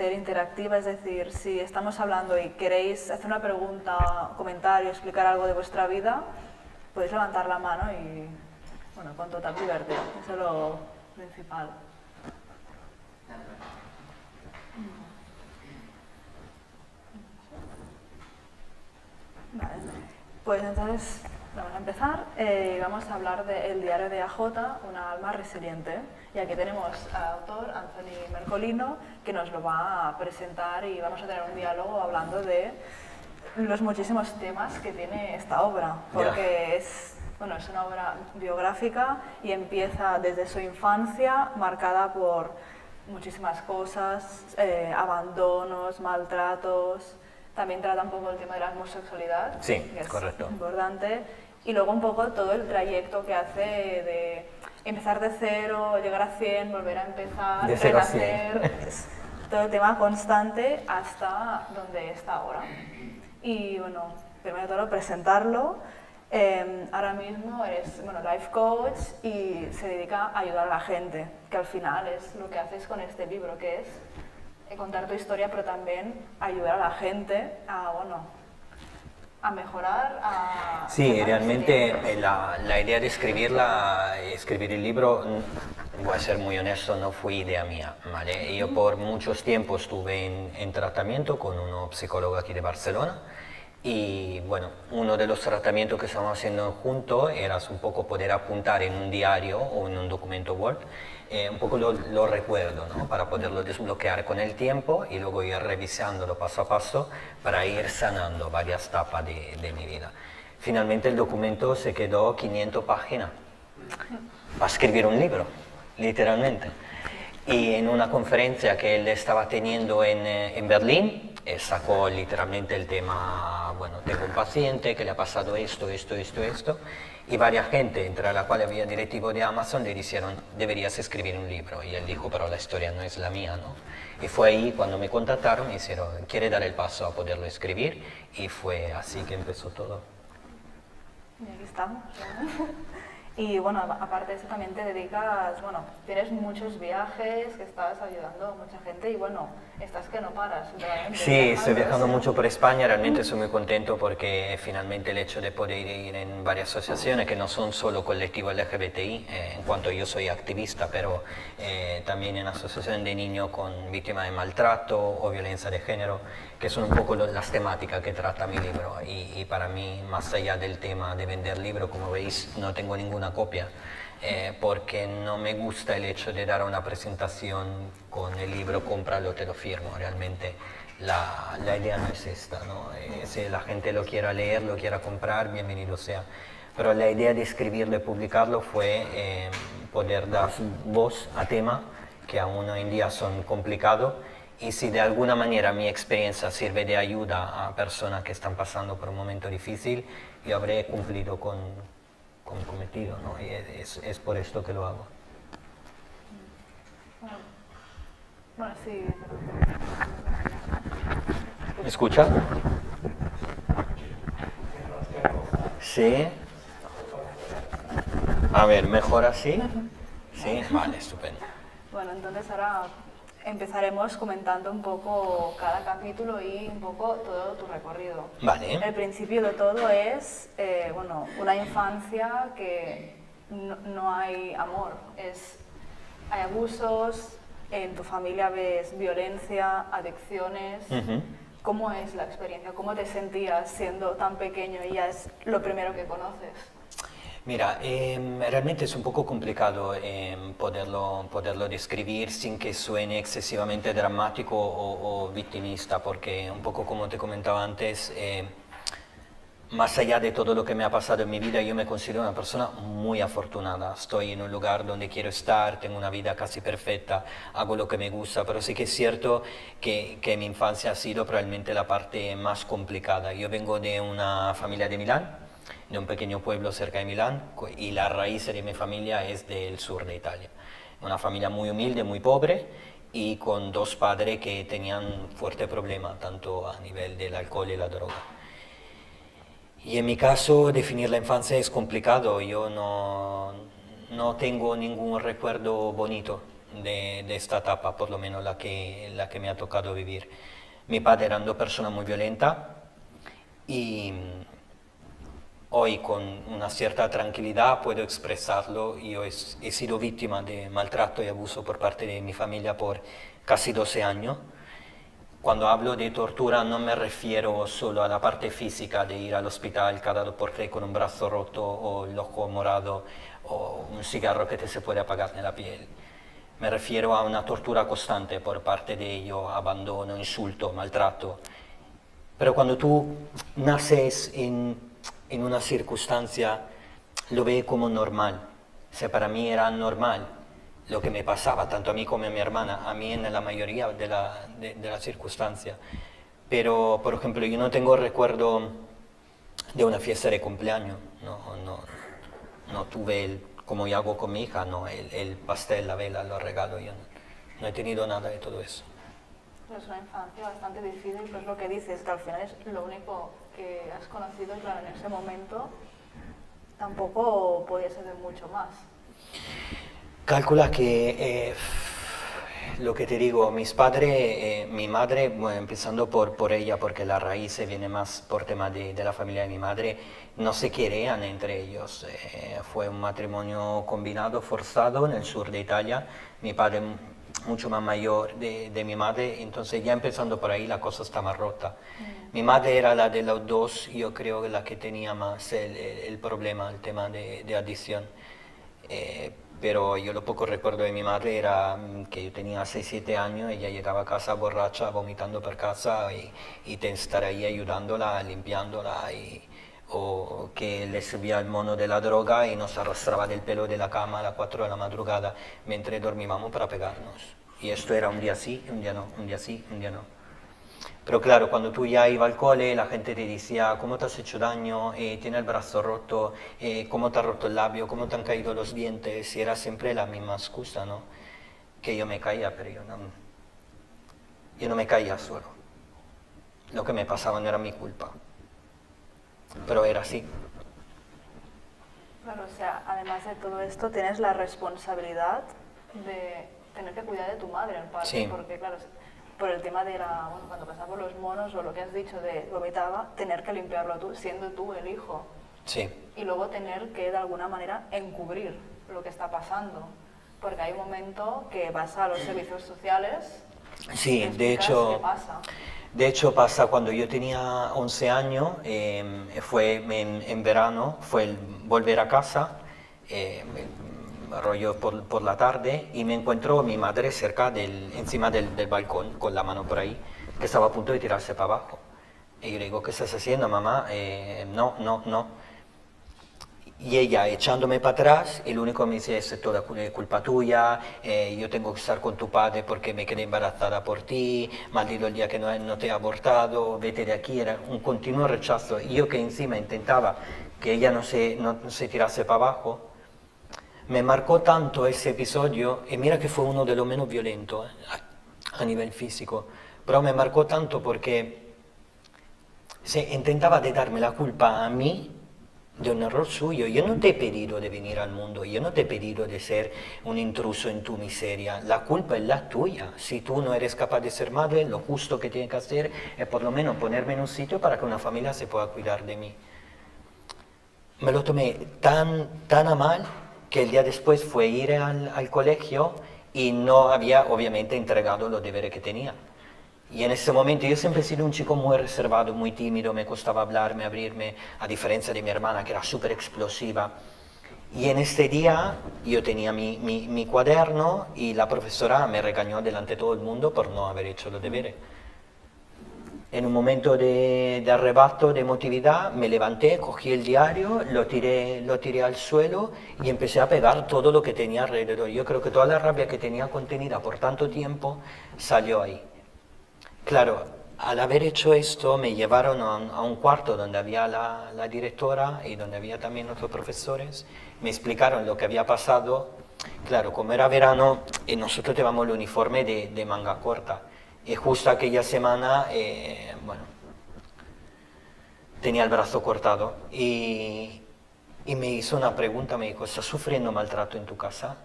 interactiva, es decir, si estamos hablando y queréis hacer una pregunta, comentario, explicar algo de vuestra vida, podéis levantar la mano y, bueno, con total libertad, eso es lo principal. Vale, pues entonces vamos a empezar. Vamos a hablar del diario de AJ, una alma resiliente. Y aquí tenemos al autor, Anthony Mercolino, que nos lo va a presentar y vamos a tener un diálogo hablando de los muchísimos temas que tiene esta obra, porque es una obra biográfica y empieza desde su infancia, marcada por muchísimas cosas, abandonos, maltratos. También trata un poco el tema de la homosexualidad, sí, que es correcto. importante, y luego un poco todo el trayecto que hace de empezar de cero, llegar a 100, volver a empezar, de cero renacer, todo el tema constante hasta donde está ahora. Y bueno, primero de todo presentarlo. Ahora mismo eres life coach y se dedica a ayudar a la gente, que al final es lo que haces con este libro, que es contar tu historia, pero también ayudar a la gente a mejorar, a... Sí, realmente la idea de escribir el libro, voy a ser muy honesto, no fue idea mía, ¿vale? Yo por muchos tiempos estuve en tratamiento con un psicólogo aquí de Barcelona y bueno, uno de los tratamientos que estábamos haciendo juntos era un poco poder apuntar en un diario o en un documento Word un poco lo recuerdo, ¿no? Para poderlo desbloquear con el tiempo y luego ir revisándolo paso a paso para ir sanando varias etapas de mi vida. Finalmente el documento se quedó 500 páginas para escribir un libro, literalmente. Y en una conferencia que él estaba teniendo en Berlín, sacó literalmente el tema, bueno, tengo un paciente que le ha pasado esto, y varias gente, entre la cual había directivo de Amazon, le dijeron, deberías escribir un libro. Y él dijo, pero la historia no es la mía, ¿no? Y fue ahí cuando me contactaron y dijeron, ¿quiere dar el paso a poderlo escribir? Y fue así que empezó todo. Y aquí estamos. Y bueno, aparte de eso también te dedicas, tienes muchos viajes, que estás ayudando a mucha gente y estás que no paras. Sí, estoy viajando mucho por España, realmente estoy muy contento porque finalmente el hecho de poder ir en varias asociaciones que no son solo colectivos LGBTI, en cuanto yo soy activista, pero también en asociaciones de niños con víctimas de maltrato o violencia de género, que son un poco las temáticas que trata mi libro. Y para mí, más allá del tema de vender libros, como veis, no tengo ninguna copia, porque no me gusta el hecho de dar una presentación con el libro, cómpralo, te lo firmo. Realmente la idea no es esta, ¿no? Si la gente lo quiera leer, lo quiera comprar, bienvenido sea. Pero la idea de escribirlo y publicarlo fue poder dar voz a temas que aún hoy en día son complicados. Y si de alguna manera mi experiencia sirve de ayuda a personas que están pasando por un momento difícil, yo habré cumplido con cometido, ¿no? Y es por esto que lo hago. Bueno, sí. ¿Me escucha? Sí. A ver, ¿mejor así? Sí, vale, estupendo. Bueno, entonces ahora empezaremos comentando un poco cada capítulo y un poco todo tu recorrido. Vale. El principio de todo es, una infancia que no hay amor, hay abusos, en tu familia ves violencia, adicciones. ¿Cómo es la experiencia? ¿Cómo te sentías siendo tan pequeño y ya es lo primero que conoces? Mira, realmente es un poco complicado poderlo describir sin que suene excesivamente dramático o victimista, porque un poco como te comentaba antes, más allá de todo lo que me ha pasado en mi vida, yo me considero una persona muy afortunada. Estoy en un lugar donde quiero estar, tengo una vida casi perfecta, hago lo que me gusta, pero sí que es cierto que mi infancia ha sido probablemente la parte más complicada. Yo vengo de una familia de Milán, de un pequeño pueblo cerca de Milán, y la raíz de mi familia es del sur de Italia. Una familia muy humilde, muy pobre, y con dos padres que tenían fuerte problema, tanto a nivel del alcohol y la droga. Y en mi caso, definir la infancia es complicado. Yo no tengo ningún recuerdo bonito de esta etapa, por lo menos la que me ha tocado vivir. Mi padre era una persona muy violenta y hoy con una cierta tranquilidad puedo expresarlo. Yo he sido víctima de maltrato y abuso por parte de mi familia por casi 12 años. Cuando hablo de tortura no me refiero solo a la parte física de ir al hospital cada 2 por 3 con un brazo roto o el ojo morado o un cigarro que te se puede apagar en la piel. Me refiero a una tortura constante por parte de ellos, abandono, insulto, maltrato. Pero cuando tú naces en una circunstancia, lo ve como normal. O sea, para mí era normal lo que me pasaba, tanto a mí como a mi hermana, a mí en la mayoría de las circunstancias. Pero, por ejemplo, yo no tengo recuerdo de una fiesta de cumpleaños, no tuve, como yo hago con mi hija, no, el pastel, la vela, los regalos, yo no he tenido nada de todo eso. Es una infancia bastante difícil, pero es lo que dices, que al final es lo único que has conocido, y claro, en ese momento tampoco podías hacer mucho más. Calcula que lo que te digo, mis padres, mi madre, bueno, empezando por ella, porque la raíz se viene más por tema de la familia de mi madre, no se querían entre ellos. Fue un matrimonio combinado, forzado en el sur de Italia. Mi padre mucho más mayor de mi madre, entonces ya empezando por ahí la cosa está más rota. Mi madre era la de los dos, yo creo que la que tenía más el problema, el tema de adicción. Pero yo lo poco recuerdo de mi madre era que yo tenía 6-7 años, ella llegaba a casa borracha, vomitando por casa y te estar ahí ayudándola, limpiándola, o que le servía el mono de la droga y nos arrastraba del pelo de la cama a las 4 de la madrugada mientras dormíamos para pegarnos. Y esto era un día sí, un día no, un día sí, un día no. Pero claro, cuando tú ya ibas al cole, la gente te decía, ¿cómo te has hecho daño? Tienes el brazo roto, ¿cómo te has roto el labio? ¿Cómo te han caído los dientes? Y era siempre la misma excusa, ¿no? Que yo me caía, pero yo no me caía solo. Lo que me pasaba no era mi culpa. Pero era así. Claro, o sea, además de todo esto, tienes la responsabilidad de tener que cuidar de tu madre, en parte, Sí. porque claro, por el tema de bueno, cuando pasaba por los monos o lo que has dicho de vomitaba, tener que limpiarlo tú, siendo tú el hijo. Sí. Y luego tener que de alguna manera encubrir lo que está pasando, porque hay un momento que vas a los servicios sociales. Sí, y de explicas hecho, qué pasa. de hecho pasa cuando yo tenía 11 años, fue en verano, fue el volver a casa, rollo por la tarde, y me encuentro a mi madre encima del balcón, con la mano por ahí, que estaba a punto de tirarse para abajo. Y yo le digo, ¿qué estás haciendo, mamá? No, no, no. Y ella echándome para atrás, y lo único que me dice es toda culpa tuya, yo tengo que estar con tu padre porque me quedé embarazada por ti, maldito el día que no te he abortado, vete de aquí, era un continuo rechazo. Y yo que encima intentaba que ella no se tirase para abajo, me marcó tanto ese episodio, y mira que fue uno de los menos violentos a nivel físico, pero me marcó tanto porque se intentaba de darme la culpa a mí de un error suyo. Yo no te he pedido de venir al mundo, yo no te he pedido de ser un intruso en tu miseria. La culpa es la tuya. Si tú no eres capaz de ser madre, lo justo que tienes que hacer es por lo menos ponerme en un sitio para que una familia se pueda cuidar de mí. Me lo tomé tan a mal que el día después fue ir al colegio y no había obviamente entregado los deberes que tenía. Y en ese momento yo siempre he sido un chico muy reservado, muy tímido, me costaba hablarme, abrirme, a diferencia de mi hermana que era súper explosiva. Y en este día yo tenía mi cuaderno y la profesora me regañó delante de todo el mundo por no haber hecho los deberes. En un momento de arrebato, de emotividad, me levanté, cogí el diario, lo tiré al suelo y empecé a pegar todo lo que tenía alrededor. Yo creo que toda la rabia que tenía contenida por tanto tiempo salió ahí. Claro, al haber hecho esto me llevaron a un cuarto donde había la directora y donde había también otros profesores, me explicaron lo que había pasado. Claro, como era verano, nosotros llevamos el uniforme de manga corta y justo aquella semana, bueno, tenía el brazo cortado y me hizo una pregunta, me dijo, ¿estás sufriendo maltrato en tu casa?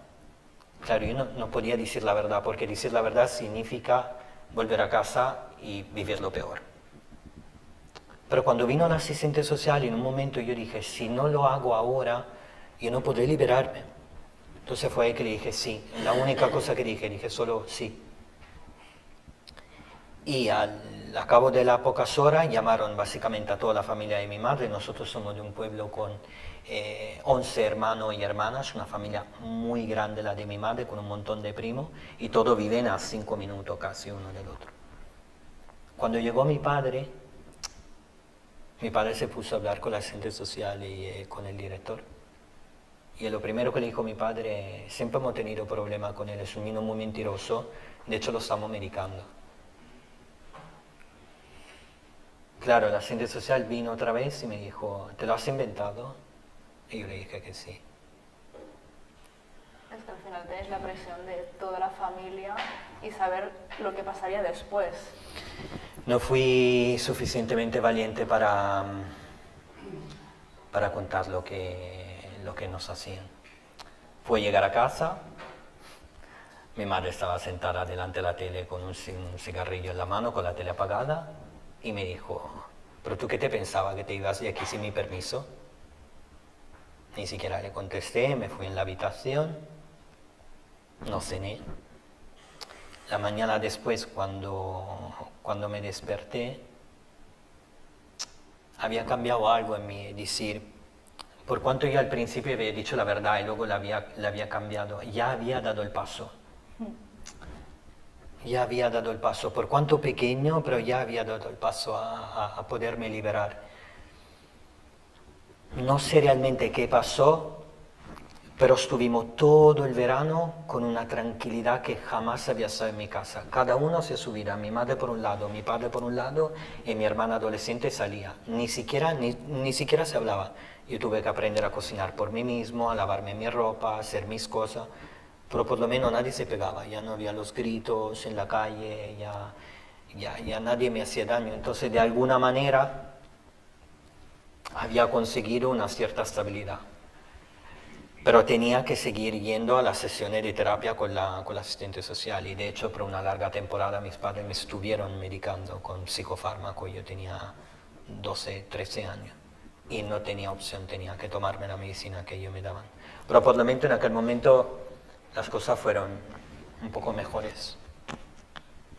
Claro, yo no podía decir la verdad, porque decir la verdad significa volver a casa y vivir lo peor. Pero cuando vino la asistente social, en un momento yo dije, si no lo hago ahora, yo no podré liberarme. Entonces fue ahí que le dije sí. La única cosa que dije solo sí. Y al cabo de las pocas horas llamaron básicamente a toda la familia de mi madre. Nosotros somos de un pueblo con 11 hermanos y hermanas, una familia muy grande la de mi madre, con un montón de primos, y todos viven a 5 minutos casi uno del otro. Cuando llegó mi padre se puso a hablar con la asistente social y con el director. Y lo primero que le dijo mi padre, siempre hemos tenido problemas con él, es un niño muy mentiroso, de hecho lo estamos medicando. Claro, la asistente social vino otra vez y me dijo, ¿te lo has inventado? Y yo le dije que sí. Es que al final tenéis la presión de toda la familia y saber lo que pasaría después. No fui suficientemente valiente para contar lo que nos hacían. Fue llegar a casa, mi madre estaba sentada delante de la tele con un cigarrillo en la mano, con la tele apagada, y me dijo, ¿pero tú qué te pensabas, que te ibas de aquí sin mi permiso? Ni siquiera le contesté, me fui en la habitación, no cené. La mañana después, cuando me desperté, había cambiado algo en mí, decir, por cuanto yo al principio había dicho la verdad y luego la había cambiado, ya había dado el paso. Ya había dado el paso, por cuanto pequeño, pero ya había dado el paso a poderme liberar. No sé realmente qué pasó, pero estuvimos todo el verano con una tranquilidad que jamás había estado en mi casa. Cada uno hacía su vida, mi madre por un lado, mi padre por un lado, y mi hermana adolescente salía. Ni siquiera se hablaba. Yo tuve que aprender a cocinar por mí mismo, a lavarme mi ropa, a hacer mis cosas, pero por lo menos nadie se pegaba, ya no había los gritos en la calle, ya nadie me hacía daño. Entonces, de alguna manera, había conseguido una cierta estabilidad. Pero tenía que seguir yendo a las sesiones de terapia con la asistente social, y de hecho por una larga temporada mis padres me estuvieron medicando con psicofármaco. Yo tenía 12, 13 años y no tenía opción, tenía que tomarme la medicina que ellos me daban. Pero por lo menos en aquel momento las cosas fueron un poco mejores.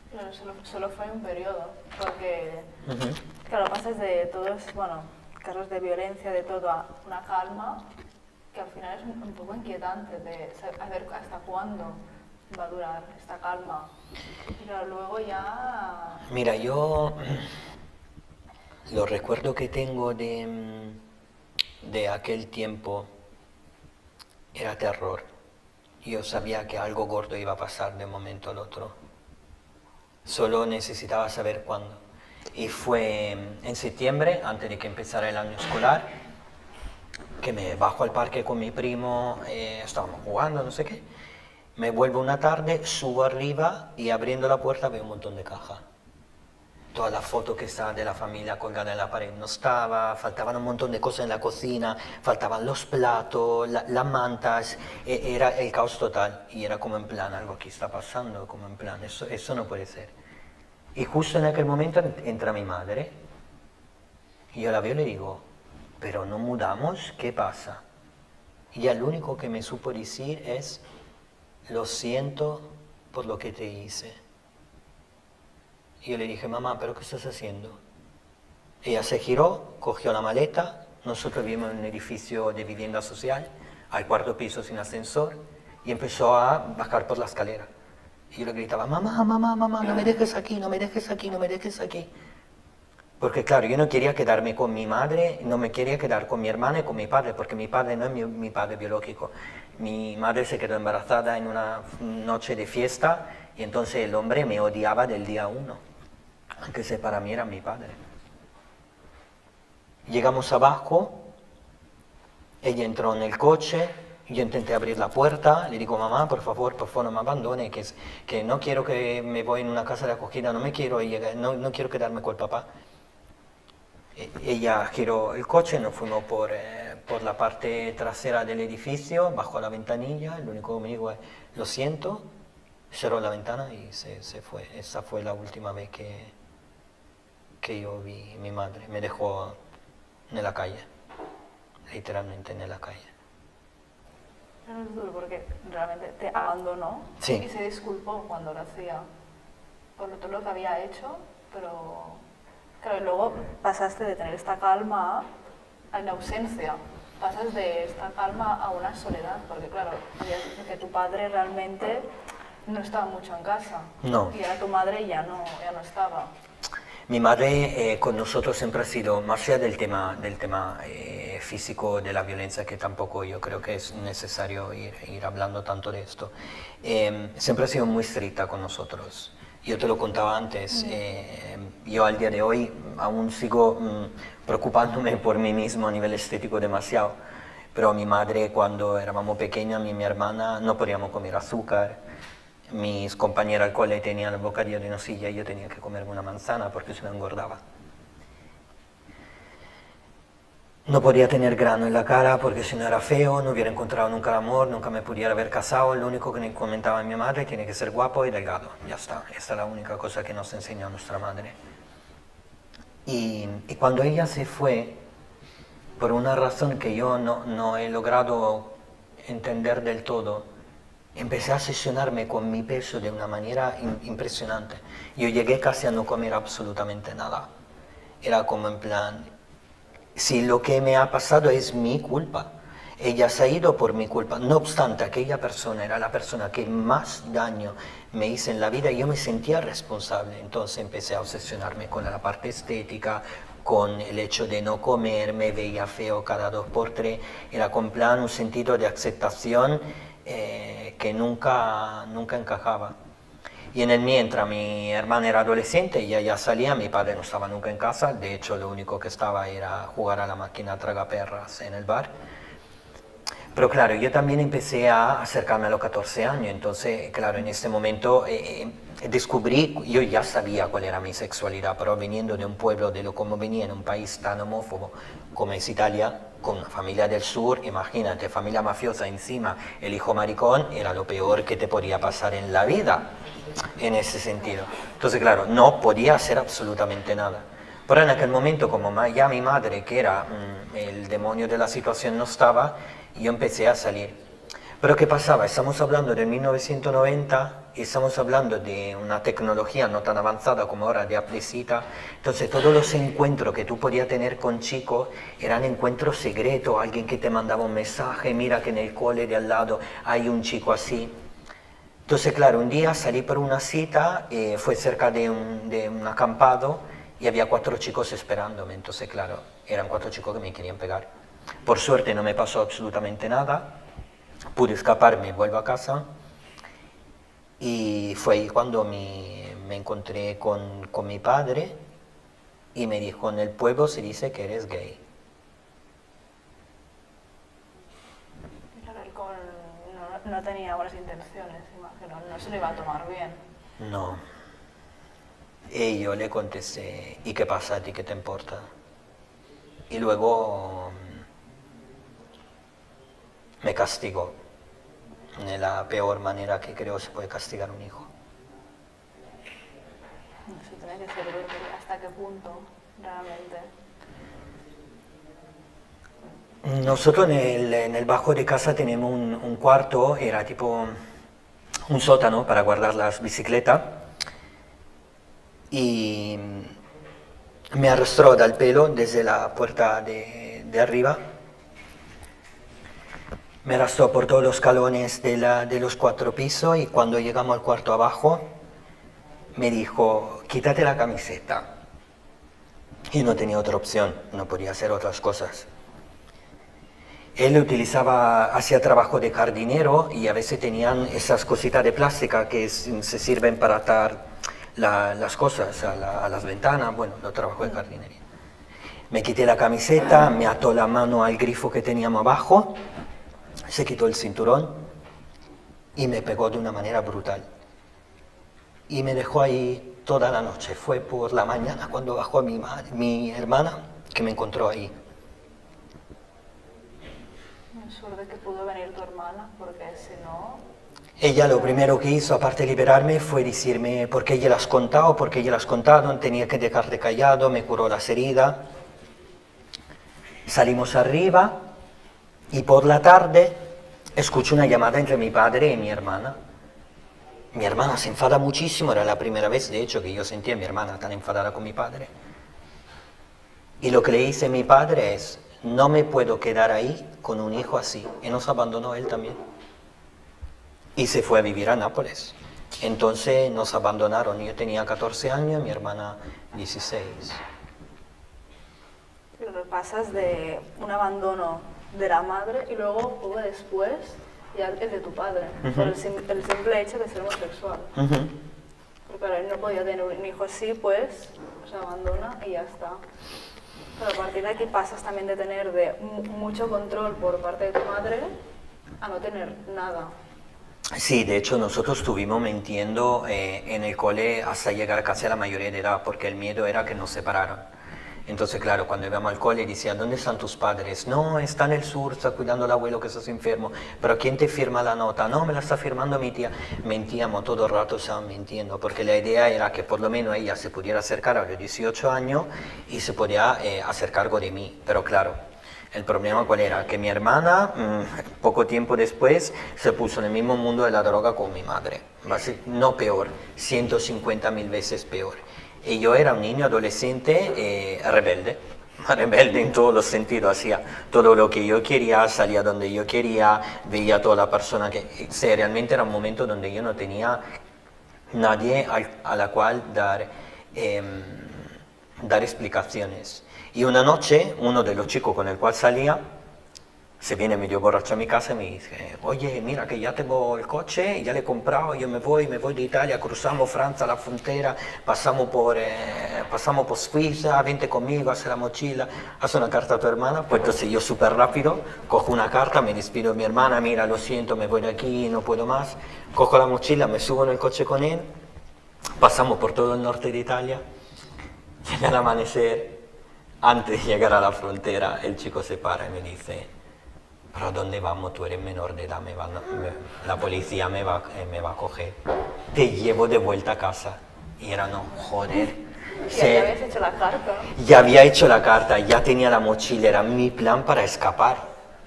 Pero solo fue un periodo, porque claro, pasas de todos, bueno, casos de violencia, de todo, a una calma, que al final es un poco inquietante de saber hasta cuándo va a durar esta calma. Pero luego ya... Mira, yo los recuerdos que tengo de aquel tiempo era terror. Yo sabía que algo gordo iba a pasar de un momento al otro. Solo necesitaba saber cuándo. Y fue en septiembre, antes de que empezara el año escolar, que me bajo al parque con mi primo, estábamos jugando, no sé qué. Me vuelvo una tarde, subo arriba y abriendo la puerta veo un montón de cajas. Toda la foto que estaba de la familia colgada en la pared no estaba, faltaban un montón de cosas en la cocina, faltaban los platos, las mantas, era el caos total. Y era como en plan, algo aquí está pasando, como en plan, eso no puede ser. Y justo en aquel momento entra mi madre, y yo la veo y le digo, pero no mudamos, ¿qué pasa? Y ella lo único que me supo decir es, lo siento por lo que te hice. Y yo le dije, mamá, ¿pero qué estás haciendo? Ella se giró, cogió la maleta, nosotros vivimos en un edificio de vivienda social, al cuarto piso sin ascensor, y empezó a bajar por la escalera. Y yo le gritaba, mamá, mamá, mamá, no me dejes aquí, no me dejes aquí, no me dejes aquí. Porque claro, yo no quería quedarme con mi madre, no me quería quedar con mi hermana y con mi padre, porque mi padre no es mi padre biológico. Mi madre se quedó embarazada en una noche de fiesta y entonces el hombre me odiaba del día 1, aunque ese para mí era mi padre. Llegamos abajo, ella entró en el coche, yo intenté abrir la puerta, le digo, mamá, por favor no me abandone, que no quiero que me voy en una casa de acogida, no quiero quedarme con el papá. Ella giró el coche, nos fuimos por por la parte trasera del edificio, bajó la ventanilla, lo único que me dijo es, lo siento, cerró la ventana y se fue. Esa fue la última vez que yo vi a mi madre. Me dejó en la calle, literalmente en la calle. Pero es duro porque realmente te abandonó Sí. y se disculpó cuando lo hacía por todo lo que había hecho, pero claro, y luego pasaste de tener esta calma a la ausencia, pasas de esta calma a una soledad, porque claro, habías dicho que tu padre realmente no estaba mucho en casa. No. Y ahora tu madre ya no estaba. Mi madre con nosotros siempre ha sido, más allá del tema físico, de la violencia, que tampoco yo creo que es necesario ir hablando tanto de esto, siempre ha sido muy estricta con nosotros. Yo te lo contaba antes, yo al día de hoy aún sigo preocupándome por mí mismo a nivel estético demasiado, pero mi madre cuando éramos pequeños, mi hermana, no podíamos comer azúcar. Mis compañeras al cole tenían el bocadillo de nocilla y yo tenía que comerme una manzana porque se me engordaba. No podía tener grano en la cara porque si no era feo, no hubiera encontrado nunca el amor, nunca me pudiera haber casado. Lo único que me comentaba mi madre, tiene que ser guapo y delgado. Ya está, esta es la única cosa que nos enseñó nuestra madre. Y cuando ella se fue, por una razón que yo no he logrado entender del todo, empecé a obsesionarme con mi peso de una manera impresionante. Yo llegué casi a no comer absolutamente nada. Era como en plan, si lo que me ha pasado es mi culpa, ella se ha ido por mi culpa. No obstante, aquella persona era la persona que más daño me hizo en la vida y yo me sentía responsable. Entonces empecé a obsesionarme con la parte estética, con el hecho de no comer, me veía feo cada 2 por 3. Era con plan un sentido de aceptación que nunca encajaba. Y en el mientras mi hermana era adolescente, ella ya salía, mi padre no estaba nunca en casa, de hecho lo único que estaba era jugar a la máquina tragaperras en el bar. Pero claro, yo también empecé a acercarme a los 14 años, entonces claro, en este momento descubrí, yo ya sabía cuál era mi sexualidad, pero viniendo de un pueblo, de lo como venía en un país tan homófobo como es Italia, con una familia del sur, imagínate, familia mafiosa encima, el hijo maricón, era lo peor que te podía pasar en la vida, en ese sentido. Entonces claro, no podía hacer absolutamente nada. Pero en aquel momento, como ya mi madre, que era el demonio de la situación, no estaba, yo empecé a salir. Pero ¿qué pasaba? Estamos hablando de 1990 y estamos hablando de una tecnología no tan avanzada como ahora de Applecita. Entonces todos los encuentros que tú podías tener con chicos eran encuentros secretos, alguien que te mandaba un mensaje, mira que en el cole de al lado hay un chico así. Entonces claro, un día salí por una cita, fue cerca de un acampado y había 4 chicos esperándome. Entonces claro, eran 4 chicos que me querían pegar. Por suerte no me pasó absolutamente nada. Pude escaparme, vuelvo a casa y fue ahí cuando me encontré con mi padre y me dijo, en el pueblo se dice que eres gay. Claro, él no tenía buenas intenciones, imagino, no se lo iba a tomar bien. No. Y yo le contesté, ¿y qué pasa a ti? ¿Qué te importa? Y luego me castigó de la peor manera que creo se puede castigar un hijo. Eso tiene que ser duro, ¿hasta qué punto realmente? Nosotros en el bajo de casa tenemos un cuarto, era tipo un sótano para guardar las bicicletas y me arrastró del pelo desde la puerta de arriba. Me arrastró por todos los escalones de los 4 pisos y cuando llegamos al cuarto abajo me dijo, quítate la camiseta. Y no tenía otra opción, no podía hacer otras cosas. Él hacía trabajo de jardinero y a veces tenían esas cositas de plástica que se sirven para atar las cosas a las ventanas, bueno, lo trabajo de jardinería. Me quité la camiseta, me ató la mano al grifo que teníamos abajo, se quitó el cinturón y me pegó de una manera brutal. Y me dejó ahí toda la noche. Fue por la mañana cuando bajó mi hermana que me encontró ahí. Suerte que pudo venir tu hermana, porque si no... Ella lo primero que hizo, aparte de liberarme, fue decirme por qué ella las contado, por qué ella las contaron, tenía que dejarte callado, me curó las heridas. Salimos arriba y por la tarde escucho una llamada entre mi padre y mi hermana. Mi hermana se enfada muchísimo, era la primera vez, de hecho, que yo sentía a mi hermana tan enfadada con mi padre. Y lo que le dice mi padre es, no me puedo quedar ahí con un hijo así. Y nos abandonó él también. Y se fue a vivir a Nápoles. Entonces nos abandonaron. Yo tenía 14 años, mi hermana 16. Pero pasas de un abandono de la madre y luego, poco después, ya el de tu padre, por el simple hecho de ser homosexual. Porque claro, él no podía tener un hijo así, pues se abandona y ya está. Pero a partir de aquí pasas también de tener mucho control por parte de tu madre a no tener nada. Sí, de hecho nosotros estuvimos mintiendo en el cole hasta llegar casi a la mayoría de edad, porque el miedo era que nos separaran. Entonces, claro, cuando íbamos al cole decía, ¿dónde están tus padres? No, está en el sur, está cuidando al abuelo que estás enfermo. ¿Pero quién te firma la nota? No, me la está firmando mi tía. Mentíamos todo el rato, estaban mintiendo, porque la idea era que por lo menos ella se pudiera acercar a los 18 años y se podía hacer cargo de mí. Pero claro, el problema cuál era, que mi hermana, poco tiempo después, se puso en el mismo mundo de la droga con mi madre. No peor, 150.000 veces peor. Y yo era un niño adolescente rebelde en todos los sentidos, hacía todo lo que yo quería, salía donde yo quería, veía a toda la persona que... realmente era un momento donde yo no tenía nadie a la cual dar explicaciones. Y una noche, uno de los chicos con el cual salía, se viene medio borracho a mi casa y me dice, oye, mira que ya tengo el coche, ya le he comprado, yo me voy de Italia, cruzamos Francia, la frontera, pasamos por Suiza, vente conmigo, hace la mochila, hace una carta a tu hermana. Pues entonces yo súper rápido, cojo una carta, me despido de mi hermana, mira, lo siento, me voy de aquí, no puedo más, cojo la mochila, me subo en el coche con él, pasamos por todo el norte de Italia, y al amanecer, antes de llegar a la frontera, el chico se para y me dice, ¿pero dónde vamos? Tú eres menor de edad, la policía me va a coger. Te llevo de vuelta a casa. Y era, no, joder. Ya habías hecho la carta. Ya había hecho la carta, ya tenía la mochila, era mi plan para escapar.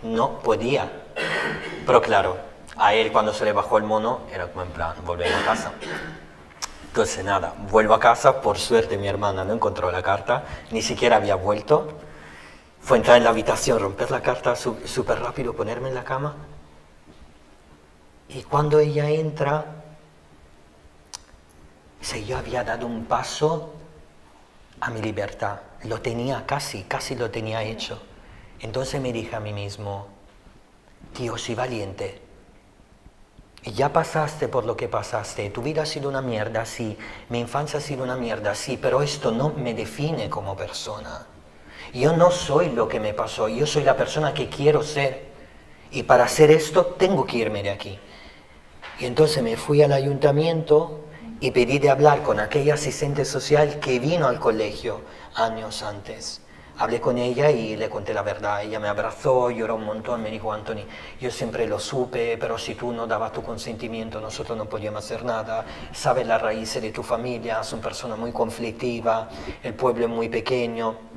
No podía. Pero claro, a él cuando se le bajó el mono, era como en plan, volver a casa. Entonces nada, vuelvo a casa, por suerte mi hermana no encontró la carta, ni siquiera había vuelto. Fue entrar en la habitación, romper la carta súper rápido, ponerme en la cama. Y cuando ella entra, yo había dado un paso a mi libertad. Lo tenía casi lo tenía hecho. Entonces me dije a mí mismo, tío, soy valiente. Ya pasaste por lo que pasaste, tu vida ha sido una mierda, sí, mi infancia ha sido una mierda, sí, pero esto no me define como persona. Yo no soy lo que me pasó, yo soy la persona que quiero ser. Y para hacer esto tengo que irme de aquí. Y entonces me fui al ayuntamiento y pedí de hablar con aquella asistente social que vino al colegio años antes. Hablé con ella y le conté la verdad. Ella me abrazó, lloró un montón, me dijo, Anthony, yo siempre lo supe, pero si tú no dabas tu consentimiento, nosotros no podíamos hacer nada. Sabes las raíces de tu familia, son personas muy conflictivas, el pueblo es muy pequeño.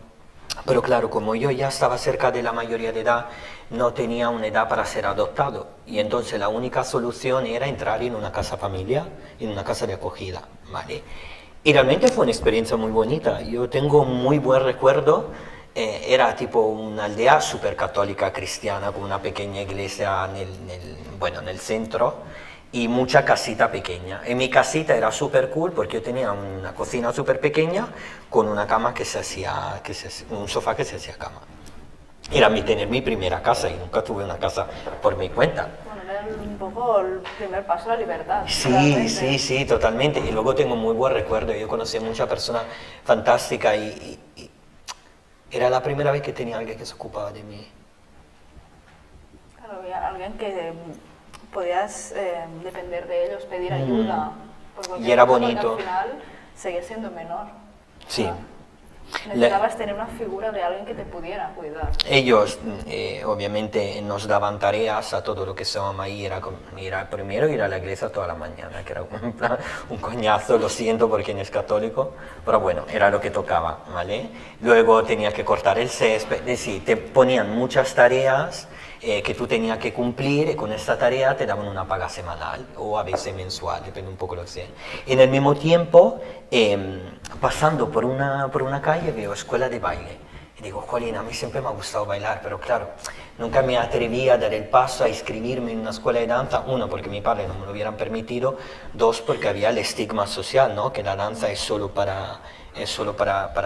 Pero claro, como yo ya estaba cerca de la mayoría de edad, no tenía una edad para ser adoptado. Y entonces la única solución era entrar en una casa familiar, en una casa de acogida, ¿vale? Y realmente fue una experiencia muy bonita. Yo tengo muy buen recuerdo. Era tipo una aldea súper católica cristiana, con una pequeña iglesia en el centro. Y mucha casita pequeña. En mi casita era súper cool porque yo tenía una cocina súper pequeña con una cama un sofá que se hacía cama. Era tener mi primera casa y nunca tuve una casa por mi cuenta. Bueno, era un poco el primer paso a la libertad. Sí, totalmente. Y luego tengo muy buen recuerdo. Yo conocí a muchas personas fantásticas y era la primera vez que tenía alguien que se ocupaba de mí. Claro, había alguien que podías depender de ellos, pedir ayuda. Y era bonito. Al final seguía siendo menor. Sí. Necesitabas tener una figura de alguien que te pudiera cuidar. Ellos obviamente nos daban tareas a todo lo que estábamos ahí, era primero ir a la iglesia toda la mañana, que era un coñazo, lo siento por quien es católico, pero bueno, era lo que tocaba, ¿vale? Luego tenías que cortar el césped, es decir, te ponían muchas tareas que tú tenías que cumplir y con esta tarea te daban una paga semanal o a veces mensual, depende un poco de lo que sea. En el mismo tiempo, pasando por una calle veo escuela de baile y digo, jolín, a mí siempre me ha gustado bailar, pero claro, nunca me atreví a dar el paso a inscribirme en una escuela de danza, uno, porque mi padre no me lo hubieran permitido, dos, porque había el estigma social, ¿no? Que la danza es solo para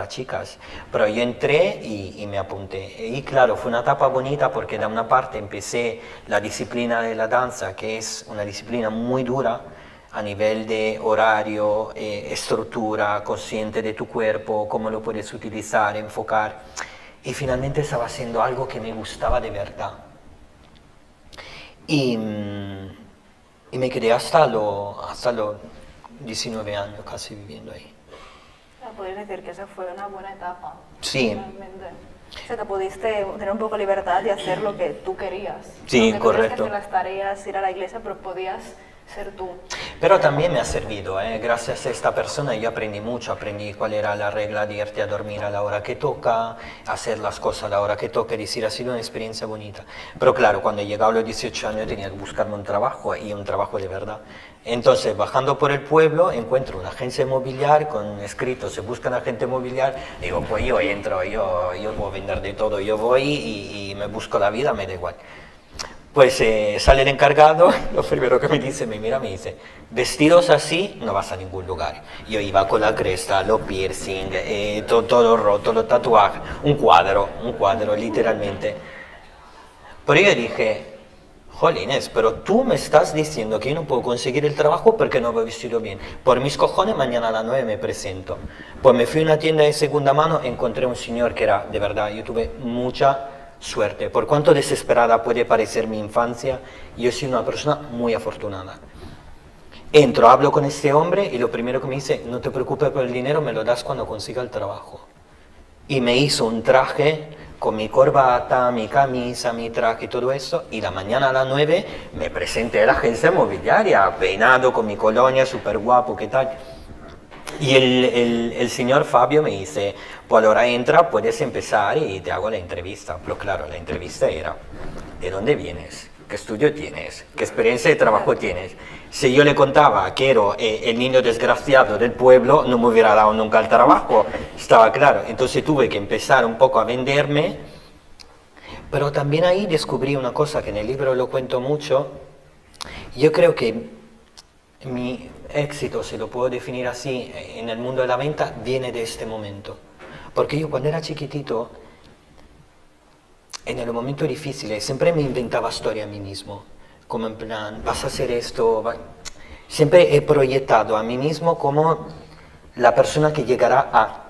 chicas. Pero yo entré y me apunté. Y claro, fue una etapa bonita porque de una parte empecé la disciplina de la danza, que es una disciplina muy dura a nivel de horario, estructura, consciente de tu cuerpo, cómo lo puedes utilizar, enfocar. Y finalmente estaba haciendo algo que me gustaba de verdad. Y me quedé hasta los 19 años casi viviendo ahí. Puedes decir que esa fue una buena etapa. Sí. Realmente. O sea, te pudiste tener un poco de libertad de hacer lo que tú querías. Sí, aunque correcto. Tenías que hacer las tareas, ir a la iglesia, pero podías ser tú. Pero también me ha servido, gracias a esta persona yo aprendí mucho, aprendí cuál era la regla de irte a dormir a la hora que toca, hacer las cosas a la hora que toca, es decir, ha sido una experiencia bonita. Pero claro, cuando he llegado a los 18 años tenía que buscarme un trabajo y un trabajo de verdad. Entonces, bajando por el pueblo, encuentro una agencia inmobiliaria con escrito, se busca un agente inmobiliario, digo, pues yo entro, yo puedo vender de todo, yo voy y me busco la vida, me da igual. Pues sale el encargado, lo primero que me dice, me mira, me dice, vestidos así no vas a ningún lugar. Yo iba con la cresta, los piercing, todo roto, los tatuajes, un cuadro, literalmente. Pero yo dije, jolines, pero tú me estás diciendo que yo no puedo conseguir el trabajo porque no me he vestido bien. Por mis cojones, mañana a las 9 me presento. Pues me fui a una tienda de segunda mano, encontré un señor que era, de verdad, yo tuve mucha suerte. Por cuanto desesperada puede parecer mi infancia, yo soy una persona muy afortunada. Entro, hablo con este hombre y lo primero que me dice, no te preocupes por el dinero, me lo das cuando consiga el trabajo. Y me hizo un traje con mi corbata, mi camisa, mi traje y todo eso, y la mañana a las 9 me presenté a la agencia inmobiliaria, peinado con mi colonia, súper guapo, ¿qué tal? Y el señor Fabio me dice, pues ahora entra, puedes empezar y te hago la entrevista. Pero claro, la entrevista era, ¿de dónde vienes? ¿Qué estudio tienes? ¿Qué experiencia de trabajo tienes? Si yo le contaba que era el niño desgraciado del pueblo, no me hubiera dado nunca el trabajo, estaba claro. Entonces tuve que empezar un poco a venderme, pero también ahí descubrí una cosa que en el libro lo cuento mucho. Yo creo que mi éxito, si lo puedo definir así, en el mundo de la venta, viene de este momento. Porque yo cuando era chiquitito, en el momento difícil, siempre me inventaba historia a mí mismo. Como en plan, vas a hacer esto. Siempre he proyectado a mí mismo como la persona que llegará a,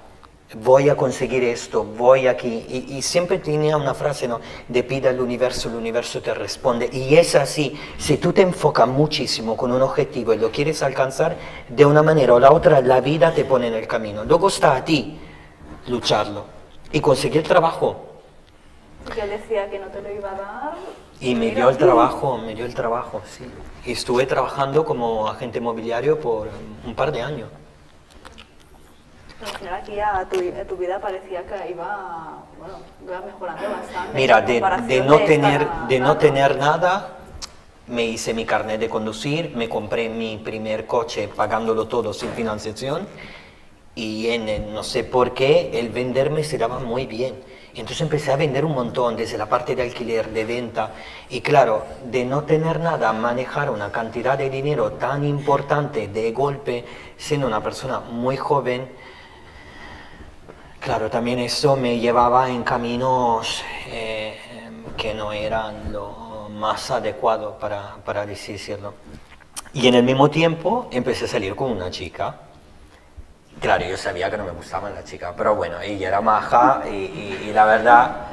voy a conseguir esto, voy aquí. Y siempre tenía una frase, ¿no? De pide al universo, el universo te responde. Y es así, si tú te enfocas muchísimo con un objetivo y lo quieres alcanzar, de una manera o la otra, la vida te pone en el camino. Luego está a ti lucharlo y conseguir trabajo. Y él decía que no te lo iba a dar. Y me dio el trabajo, sí. Y estuve trabajando como agente inmobiliario por un par de años. Al final aquí ya tu vida parecía que iba mejorando bastante. Mira, de no tener nada, me hice mi carnet de conducir, me compré mi primer coche pagándolo todo sin financiación y no sé por qué el venderme se daba muy bien. Entonces empecé a vender un montón, desde la parte de alquiler, de venta. Y claro, de no tener nada, manejar una cantidad de dinero tan importante de golpe, siendo una persona muy joven, claro, también eso me llevaba en caminos que no eran lo más adecuado para decirlo. Y en el mismo tiempo empecé a salir con una chica. Claro, yo sabía que no me gustaba la chica, pero bueno, ella era maja y la verdad,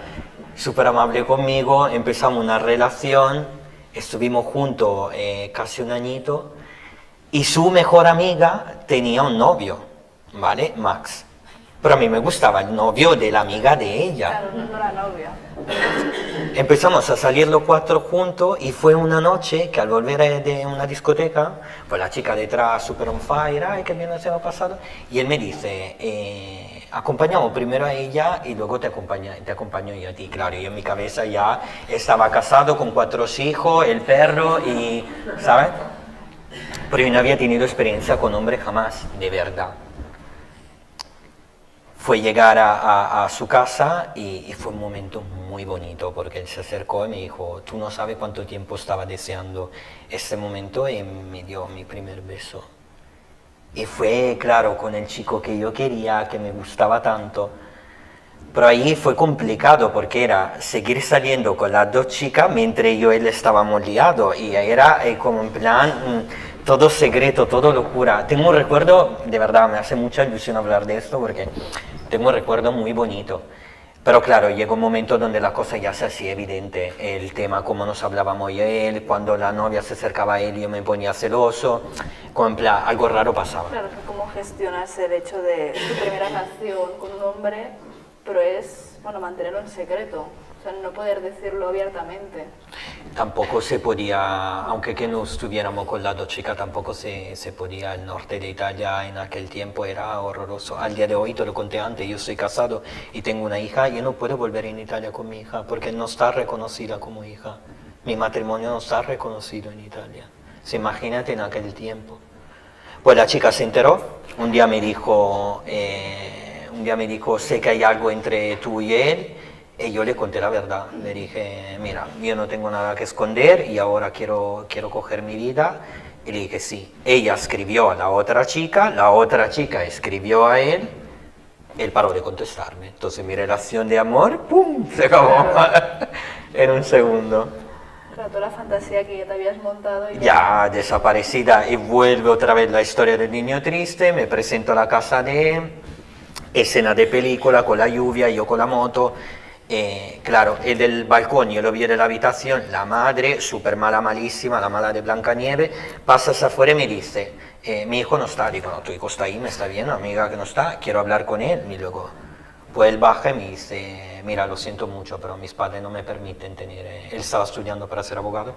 súper amable conmigo, empezamos una relación, estuvimos juntos casi un añito, y su mejor amiga tenía un novio, ¿vale? Max. Pero a mí me gustaba el novio de la amiga de ella. Claro, no la novia. Empezamos a salir los cuatro juntos y fue una noche que al volver de una discoteca, pues la chica detrás super on fire, ay, qué bien nos hemos pasado, y él me dice, acompañamos primero a ella y luego te acompaño yo a ti. Claro, yo en mi cabeza ya estaba casado con 4 hijos, el perro y, ¿sabes? Pero yo no había tenido experiencia con hombre jamás, de verdad. Fue llegar a su casa y fue un momento muy bonito porque él se acercó y me dijo, tú no sabes cuánto tiempo estaba deseando este momento, y me dio mi primer beso. Y fue, claro, con el chico que yo quería, que me gustaba tanto. Pero ahí fue complicado porque era seguir saliendo con las 2 chicas mientras yo y él estábamos liados. Y era como en plan, todo secreto, todo locura. Tengo un recuerdo, de verdad, me hace mucha ilusión hablar de esto porque tengo un recuerdo muy bonito. Pero claro, llegó un momento donde la cosa ya se hacía evidente. El tema, cómo nos hablábamos yo y él, cuando la novia se acercaba a él yo me ponía celoso. Como en plan, algo raro pasaba. Claro, cómo gestionas el hecho de tu primera relación con un hombre, pero es, bueno, mantenerlo en secreto, o sea, no poder decirlo abiertamente. Tampoco se podía, aunque que no estuviéramos con las 2 chicas, tampoco se podía. El norte de Italia en aquel tiempo era horroroso. Al día de hoy, te lo conté antes, yo soy casado y tengo una hija, yo no puedo volver en Italia con mi hija porque no está reconocida como hija. Mi matrimonio no está reconocido en Italia. Se imagínate en aquel tiempo. Pues la chica se enteró, un día me dijo, sé que hay algo entre tú y él, y yo le conté la verdad. Le dije, mira, yo no tengo nada que esconder y ahora quiero coger mi vida. Y le dije, sí. Ella escribió a la otra chica escribió a él paró de contestarme. Entonces mi relación de amor, ¡pum!, se acabó en un segundo. Claro, toda la fantasía que ya te habías montado y Ya desaparecida, y vuelve otra vez la historia del niño triste. Me presento a la casa de él, escena de película con la lluvia, yo con la moto. Claro, el del balcón, yo lo vi de la habitación, la madre, súper mala, malísima, la mala de Blancanieves, pasas afuera y me dice, mi hijo no está. Digo, no, tu hijo está ahí, me está bien, amiga que no está, quiero hablar con él. Y luego, pues él baja y me dice, mira, lo siento mucho, pero mis padres no me permiten tener, él estaba estudiando para ser abogado,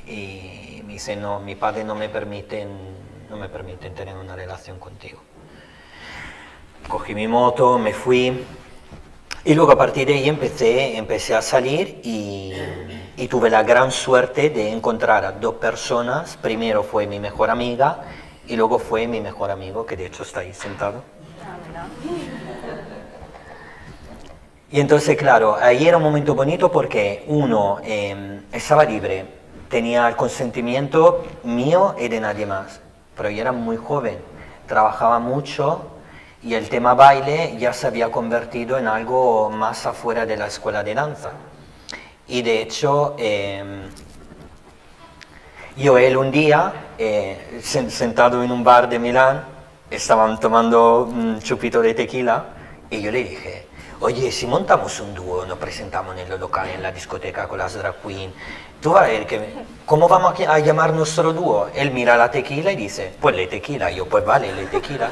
y me dice, no, mis padres no me permiten tener una relación contigo. Cogí mi moto, me fui. Y luego a partir de ahí empecé a salir y tuve la gran suerte de encontrar a 2 personas. Primero fue mi mejor amiga y luego fue mi mejor amigo, que de hecho está ahí sentado. Y entonces, claro, ahí era un momento bonito porque uno estaba libre, tenía el consentimiento mío y de nadie más. Pero yo era muy joven, trabajaba mucho. Y el tema baile ya se había convertido en algo más afuera de la escuela de danza. Y de hecho, yo él un día, sentado en un bar de Milán, estaban tomando un chupito de tequila, y yo le dije, oye, si montamos un dúo, nos presentamos en el local, en la discoteca con las drag queen, tú vas a ver cómo vamos a llamar nuestro dúo. Él mira la tequila y dice, pues le tequila. Yo, pues vale, le tequila.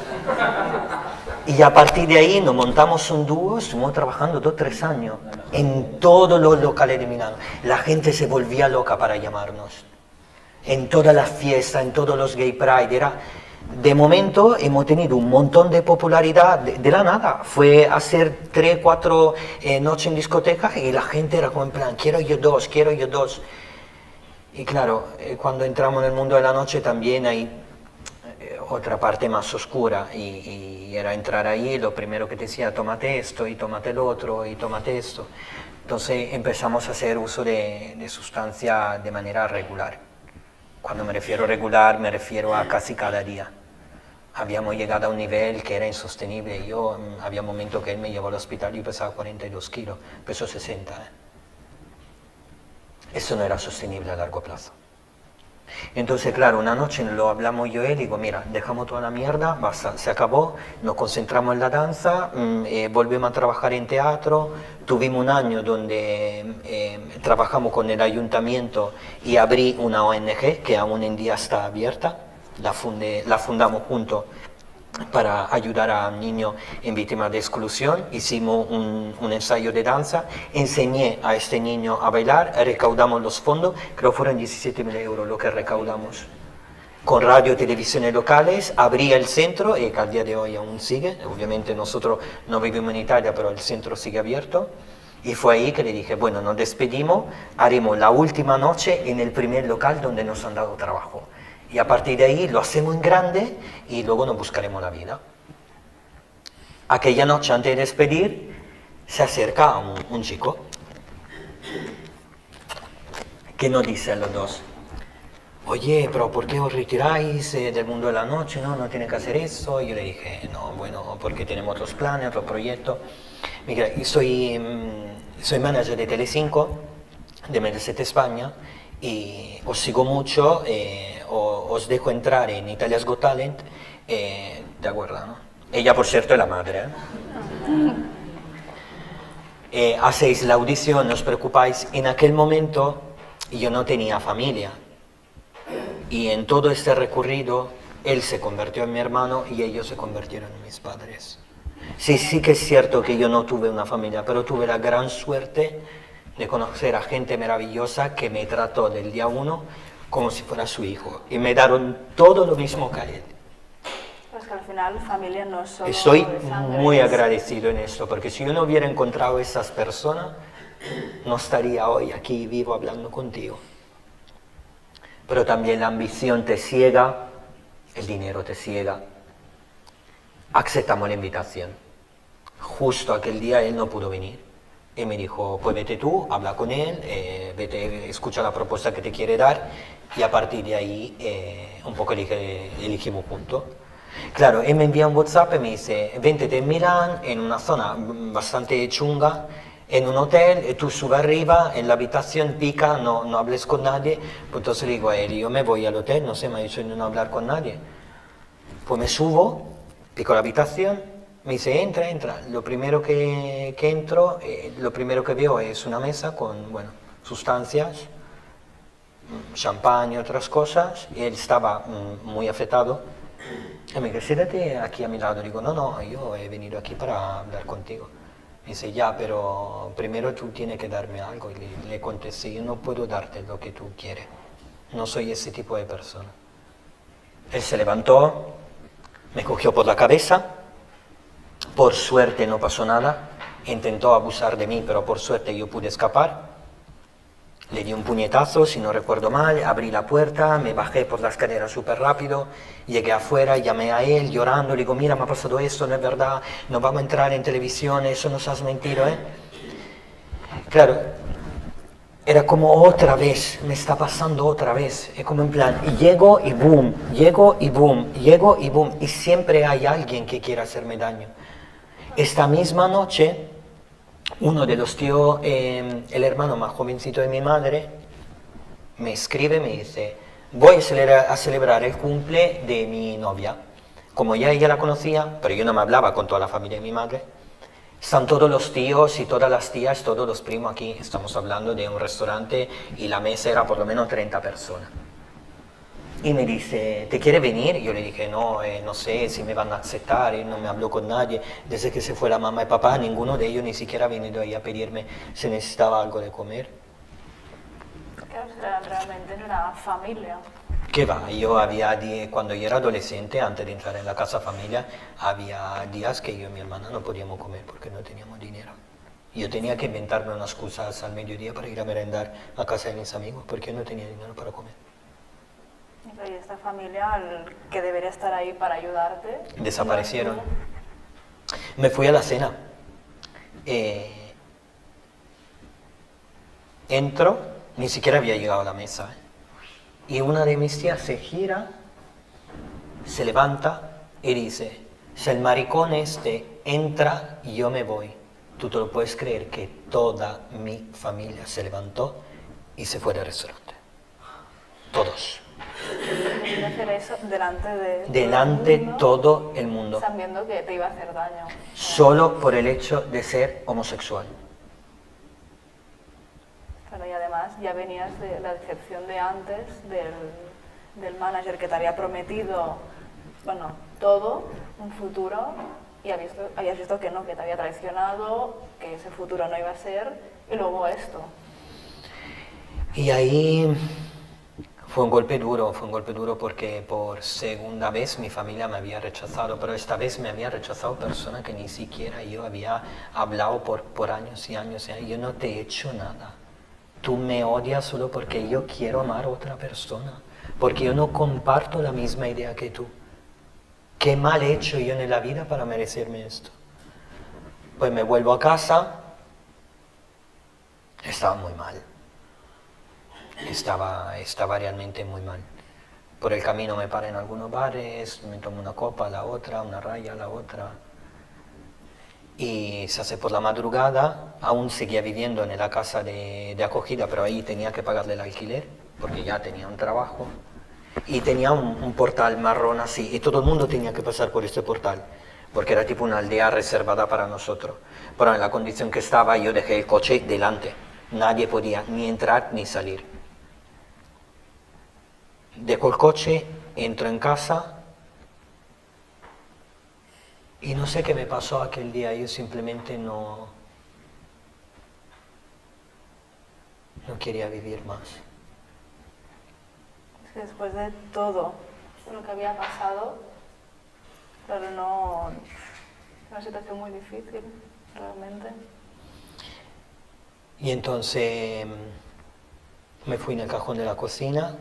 Y a partir de ahí nos montamos un dúo, estuvimos trabajando 2 o 3 años en todos los locales de Milán. La gente se volvía loca para llamarnos. En todas las fiestas, en todos los gay pride. De momento hemos tenido un montón de popularidad de la nada. Fue hacer 3 o 4 noches en discoteca y la gente era como en plan, quiero yo dos. Y claro, cuando entramos en el mundo de la noche también hay otra parte más oscura y era entrar ahí, lo primero que te decía, tómate esto y tómate el otro y tómate esto. Entonces empezamos a hacer uso de sustancia de manera regular. Cuando me refiero a regular, me refiero a casi cada día. Habíamos llegado a un nivel que era insostenible. Había un momento que él me llevó al hospital y pesaba 42 kilos, peso 60. Eso no era sostenible a largo plazo. Entonces, claro, una noche lo hablamos yo y él, digo, mira, dejamos toda la mierda, basta, se acabó, nos concentramos en la danza, volvemos a trabajar en teatro, tuvimos un año donde trabajamos con el ayuntamiento y abrí una ONG que aún en día está abierta, la fundamos juntos para ayudar a un niño en víctima de exclusión. Hicimos un ensayo de danza, enseñé a este niño a bailar, recaudamos los fondos, creo fueron 17.000 euros lo que recaudamos. Con radio y televisiones locales, abrí el centro, y que al día de hoy aún sigue, obviamente nosotros no vivimos en Italia, pero el centro sigue abierto. Y fue ahí que le dije, bueno, nos despedimos, haremos la última noche en el primer local donde nos han dado trabajo. Y a partir de ahí lo hacemos en grande y luego nos buscaremos la vida. Aquella noche antes de despedir, se acerca un chico que nos dice a los dos, oye, pero ¿por qué os retiráis del mundo de la noche? No tiene que hacer eso. Y yo le dije, no, bueno, porque tenemos otros planes, otros proyectos. Mira, soy manager de Telecinco, de Mediaset España, y os sigo mucho, os dejo entrar en Italia's Got Talent, ¿de acuerdo? ¿No? Ella, por cierto, es la madre. Hacéis la audición, no os preocupáis. En aquel momento yo no tenía familia. Y en todo este recorrido, él se convirtió en mi hermano y ellos se convirtieron en mis padres. Sí que es cierto que yo no tuve una familia, pero tuve la gran suerte de conocer a gente maravillosa que me trató del día uno como si fuera su hijo. Y me dieron todo lo mismo que a él. Pues que al final familia no es solo Estoy de sangre, muy agradecido en esto, porque si yo no hubiera encontrado esas personas, no estaría hoy aquí vivo hablando contigo. Pero también la ambición te ciega, el dinero te ciega. Aceptamos la invitación. Justo aquel día él no pudo venir. Y me dijo, pues vete tú, habla con él, vete, escucha la propuesta que te quiere dar y a partir de ahí un poco elegimos juntos. Claro, él me envía un WhatsApp y me dice, véntete en Milán, en una zona bastante chunga, en un hotel, tú subes arriba, en la habitación pica, no hables con nadie. Pues entonces le digo a él, yo me voy al hotel, no sé, me ha dicho no hablar con nadie. Pues me subo, pico la habitación, me dice, entra. Lo primero que entro, lo primero que veo es una mesa con, bueno, sustancias, champán y otras cosas, y él estaba muy afectado. Y me dice, siéntate aquí a mi lado. Digo, no, yo he venido aquí para hablar contigo. Me dice, ya, pero primero tú tienes que darme algo. Y le contesté, yo no puedo darte lo que tú quieres. No soy ese tipo de persona. Él se levantó, me cogió por la cabeza. Por suerte no pasó nada. Intentó abusar de mí, pero por suerte yo pude escapar. Le di un puñetazo, si no recuerdo mal, abrí la puerta, me bajé por la escalera súper rápido, llegué afuera, llamé a él llorando, le digo, mira, me ha pasado esto, no es verdad, no vamos a entrar en televisión, eso nos has mentido, ¿eh? Claro, era como otra vez, me está pasando otra vez, es como en plan, llego y boom, y siempre hay alguien que quiera hacerme daño. Esta misma noche, uno de los tíos, el hermano más jovencito de mi madre, me escribe, me dice, voy a celebrar el cumple de mi novia. Como ya ella la conocía, pero yo no me hablaba con toda la familia de mi madre, están todos los tíos y todas las tías, todos los primos aquí, estamos hablando de un restaurante y la mesa era por lo menos 30 personas. Y me dice, ¿te quiere venir? Y yo le dije, no sé si me van a aceptar, no me habló con nadie. Desde que se fue la mamá y papá, ninguno de ellos ni siquiera ha venido ahí a pedirme si necesitaba algo de comer. Claro, realmente no era familia. ¿Qué va? Cuando yo era adolescente, antes de entrar en la casa familia, había días que yo y mi hermana no podíamos comer porque no teníamos dinero. Yo tenía que inventarme unas excusas al mediodía para ir a merendar a casa de mis amigos porque no tenía dinero para comer. Y esta familia, que debería estar ahí para ayudarte, desaparecieron. Me fui a la cena. Entro, ni siquiera había llegado a la mesa. Y una de mis tías se gira, se levanta y dice, si el maricón este entra, yo me voy. Tú te lo puedes creer que toda mi familia se levantó y se fue del restaurante. Todos. Quería hacer eso delante de todo el mundo. Sabiendo que te iba a hacer daño. Solo por el hecho de ser homosexual. Claro, y además ya venías de la decepción de antes, del manager que te había prometido, bueno, todo, un futuro, y habías visto que no, que te había traicionado, que ese futuro no iba a ser, y luego esto. Y ahí fue un golpe duro porque por segunda vez mi familia me había rechazado, pero esta vez me había rechazado persona que ni siquiera yo había hablado por años y años. Yo no te he hecho nada. Tú me odias solo porque yo quiero amar a otra persona, porque yo no comparto la misma idea que tú. ¿Qué mal he hecho yo en la vida para merecerme esto? Pues me vuelvo a casa, estaba muy mal. Estaba realmente muy mal. Por el camino me paré en algunos bares, me tomo una copa, la otra, una raya, la otra. Y se hace por la madrugada, aún seguía viviendo en la casa de acogida, pero ahí tenía que pagarle el alquiler, porque ya tenía un trabajo. Y tenía un portal marrón así, y todo el mundo tenía que pasar por este portal, porque era tipo una aldea reservada para nosotros. Pero en la condición que estaba, yo dejé el coche delante. Nadie podía ni entrar ni salir. Dejo el coche, entro en casa, y no sé qué me pasó aquel día, yo simplemente no quería vivir más. Es que después de todo lo que había pasado, claro, no, es una situación muy difícil, realmente. Y entonces me fui en el cajón de la cocina,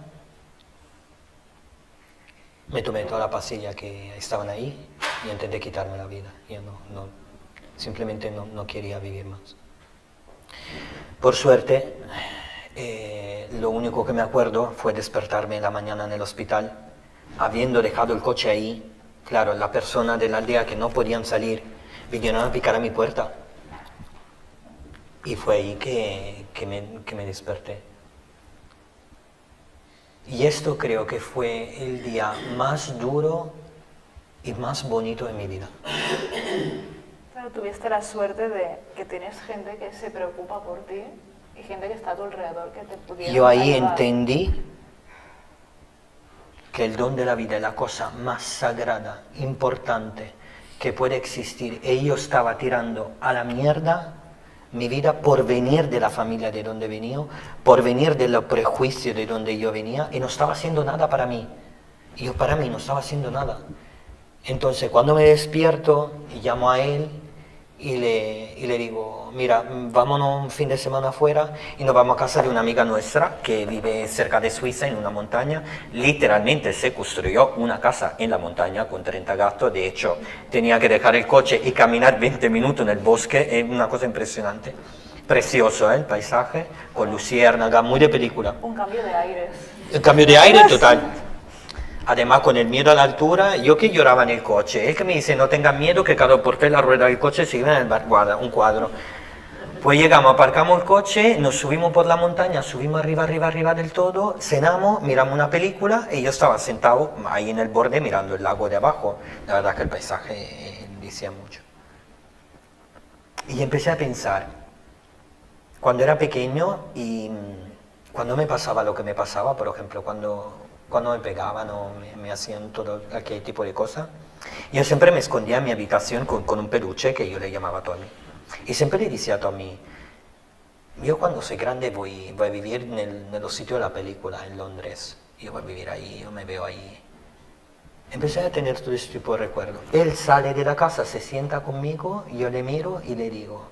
me tomé toda la pastilla que estaban ahí y intenté quitarme la vida. Yo simplemente no quería vivir más. Por suerte, lo único que me acuerdo fue despertarme en la mañana en el hospital, habiendo dejado el coche ahí. Claro, la persona de la aldea que no podían salir vinieron a picar a mi puerta. Y fue ahí que me desperté. Y esto creo que fue el día más duro y más bonito de mi vida. Claro, tuviste la suerte de que tienes gente que se preocupa por ti y gente que está a tu alrededor que te pudiera Yo ahí ayudar. entendí que el don de la vida es la cosa más sagrada, importante que puede existir. Y yo estaba tirando a la mierda mi vida por venir de la familia de donde venía, por venir de los prejuicios de donde yo venía, y no estaba haciendo nada para mí. Y yo para mí no estaba haciendo nada. Entonces cuando me despierto, llamo a él y le digo, mira, vámonos un fin de semana afuera y nos vamos a casa de una amiga nuestra que vive cerca de Suiza en una montaña. Literalmente se construyó una casa en la montaña con 30 gatos. De hecho, tenía que dejar el coche y caminar 20 minutos en el bosque. Es una cosa impresionante. Precioso, el paisaje, con luciérnaga, muy de película. Un cambio de aires. El cambio de aire total. Además, con el miedo a la altura, yo que lloraba en el coche. Él que me dice, no tengas miedo, que cada porté la rueda del coche se iba en el bar, guarda, un cuadro. Pues llegamos, aparcamos el coche, nos subimos por la montaña, subimos arriba del todo, cenamos, miramos una película y yo estaba sentado ahí en el borde mirando el lago de abajo. La verdad que el paisaje decía mucho. Y empecé a pensar, cuando era pequeño y cuando me pasaba lo que me pasaba, por ejemplo, cuando me pegaban o me hacían todo aquel tipo de cosas, yo siempre me escondía en mi habitación con un peluche que yo le llamaba Tommy. Y siempre le decía a Tommy, yo cuando soy grande voy a vivir en los sitios de la película, en Londres. Yo voy a vivir ahí, yo me veo ahí. Empecé a tener todo este tipo de recuerdos. Él sale de la casa, se sienta conmigo, yo le miro y le digo,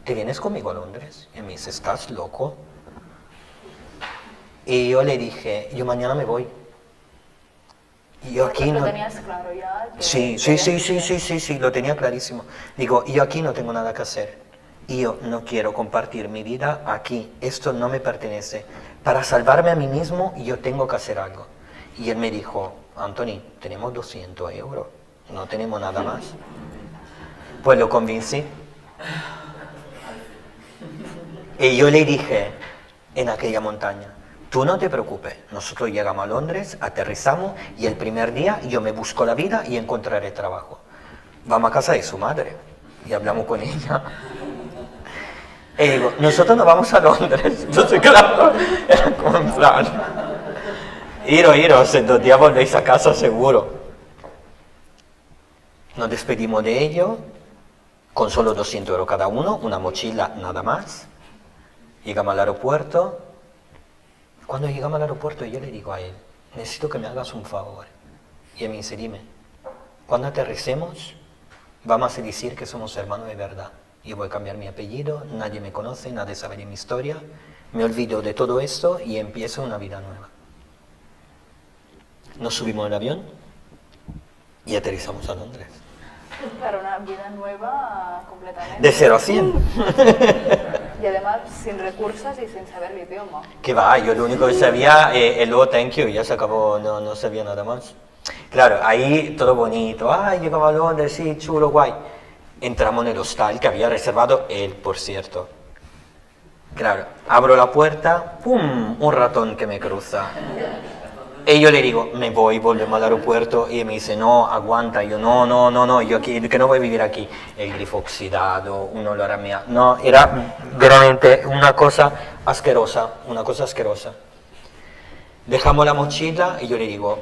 ¿te vienes conmigo a Londres? Y me dice, ¿estás loco? Y yo le dije, yo mañana me voy. Y yo aquí ¿Lo no... tenías claro ya? Sí, lo tenía clarísimo. Digo, yo aquí no tengo nada que hacer. Y yo no quiero compartir mi vida aquí. Esto no me pertenece. Para salvarme a mí mismo, yo tengo que hacer algo. Y él me dijo, Anthony, tenemos 200 euros. No tenemos nada más. Pues lo convencí. Y yo le dije, en aquella montaña, tú no te preocupes, nosotros llegamos a Londres, aterrizamos y el primer día yo me busco la vida y encontraré trabajo. Vamos a casa de su madre y hablamos con ella. Y digo, nosotros nos vamos a Londres. Entonces, claro, era como en plan, iros, en 2 días volvéis a casa seguro. Nos despedimos de ello, con solo 200 euros cada uno, una mochila nada más. Llegamos al aeropuerto. Cuando llegamos al aeropuerto yo le digo a él, necesito que me hagas un favor. Y él me dice, dime, cuando aterricemos vamos a decir que somos hermanos de verdad. Yo voy a cambiar mi apellido, nadie me conoce, nadie sabe de mi historia, me olvido de todo esto y empiezo una vida nueva. Nos subimos al avión y aterrizamos a Londres. Claro, una vida nueva completamente. De 0 a 100. Y además sin recursos y sin saber el idioma. Que va, yo lo único que sabía, hello, thank you, y ya se acabó, no sabía nada más. Claro, ahí todo bonito, llegaba a Londres, sí, chulo, guay. Entramos en el hostal que había reservado él, por cierto. Claro, abro la puerta, ¡pum!, un ratón que me cruza. Y yo le digo, me voy, volvemos al aeropuerto, y me dice, no, aguanta. Y yo, no, yo aquí, que no voy a vivir aquí. El grifo oxidado, un olor a mía. No, era veramente una cosa asquerosa, Dejamos la mochila y yo le digo,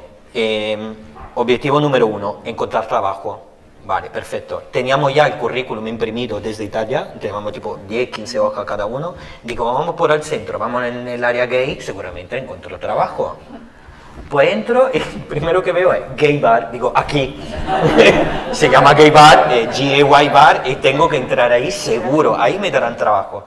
objetivo número 1, encontrar trabajo. Vale, perfecto. Teníamos ya el currículum imprimido desde Italia, teníamos tipo 10, 15 hojas cada uno. Digo, vamos por el centro, vamos en el área gay, seguramente encuentro trabajo. Pues entro y primero que veo es Gay Bar, digo, aquí. Se llama Gay Bar, G-A-Y Bar, y tengo que entrar ahí seguro, ahí me darán trabajo.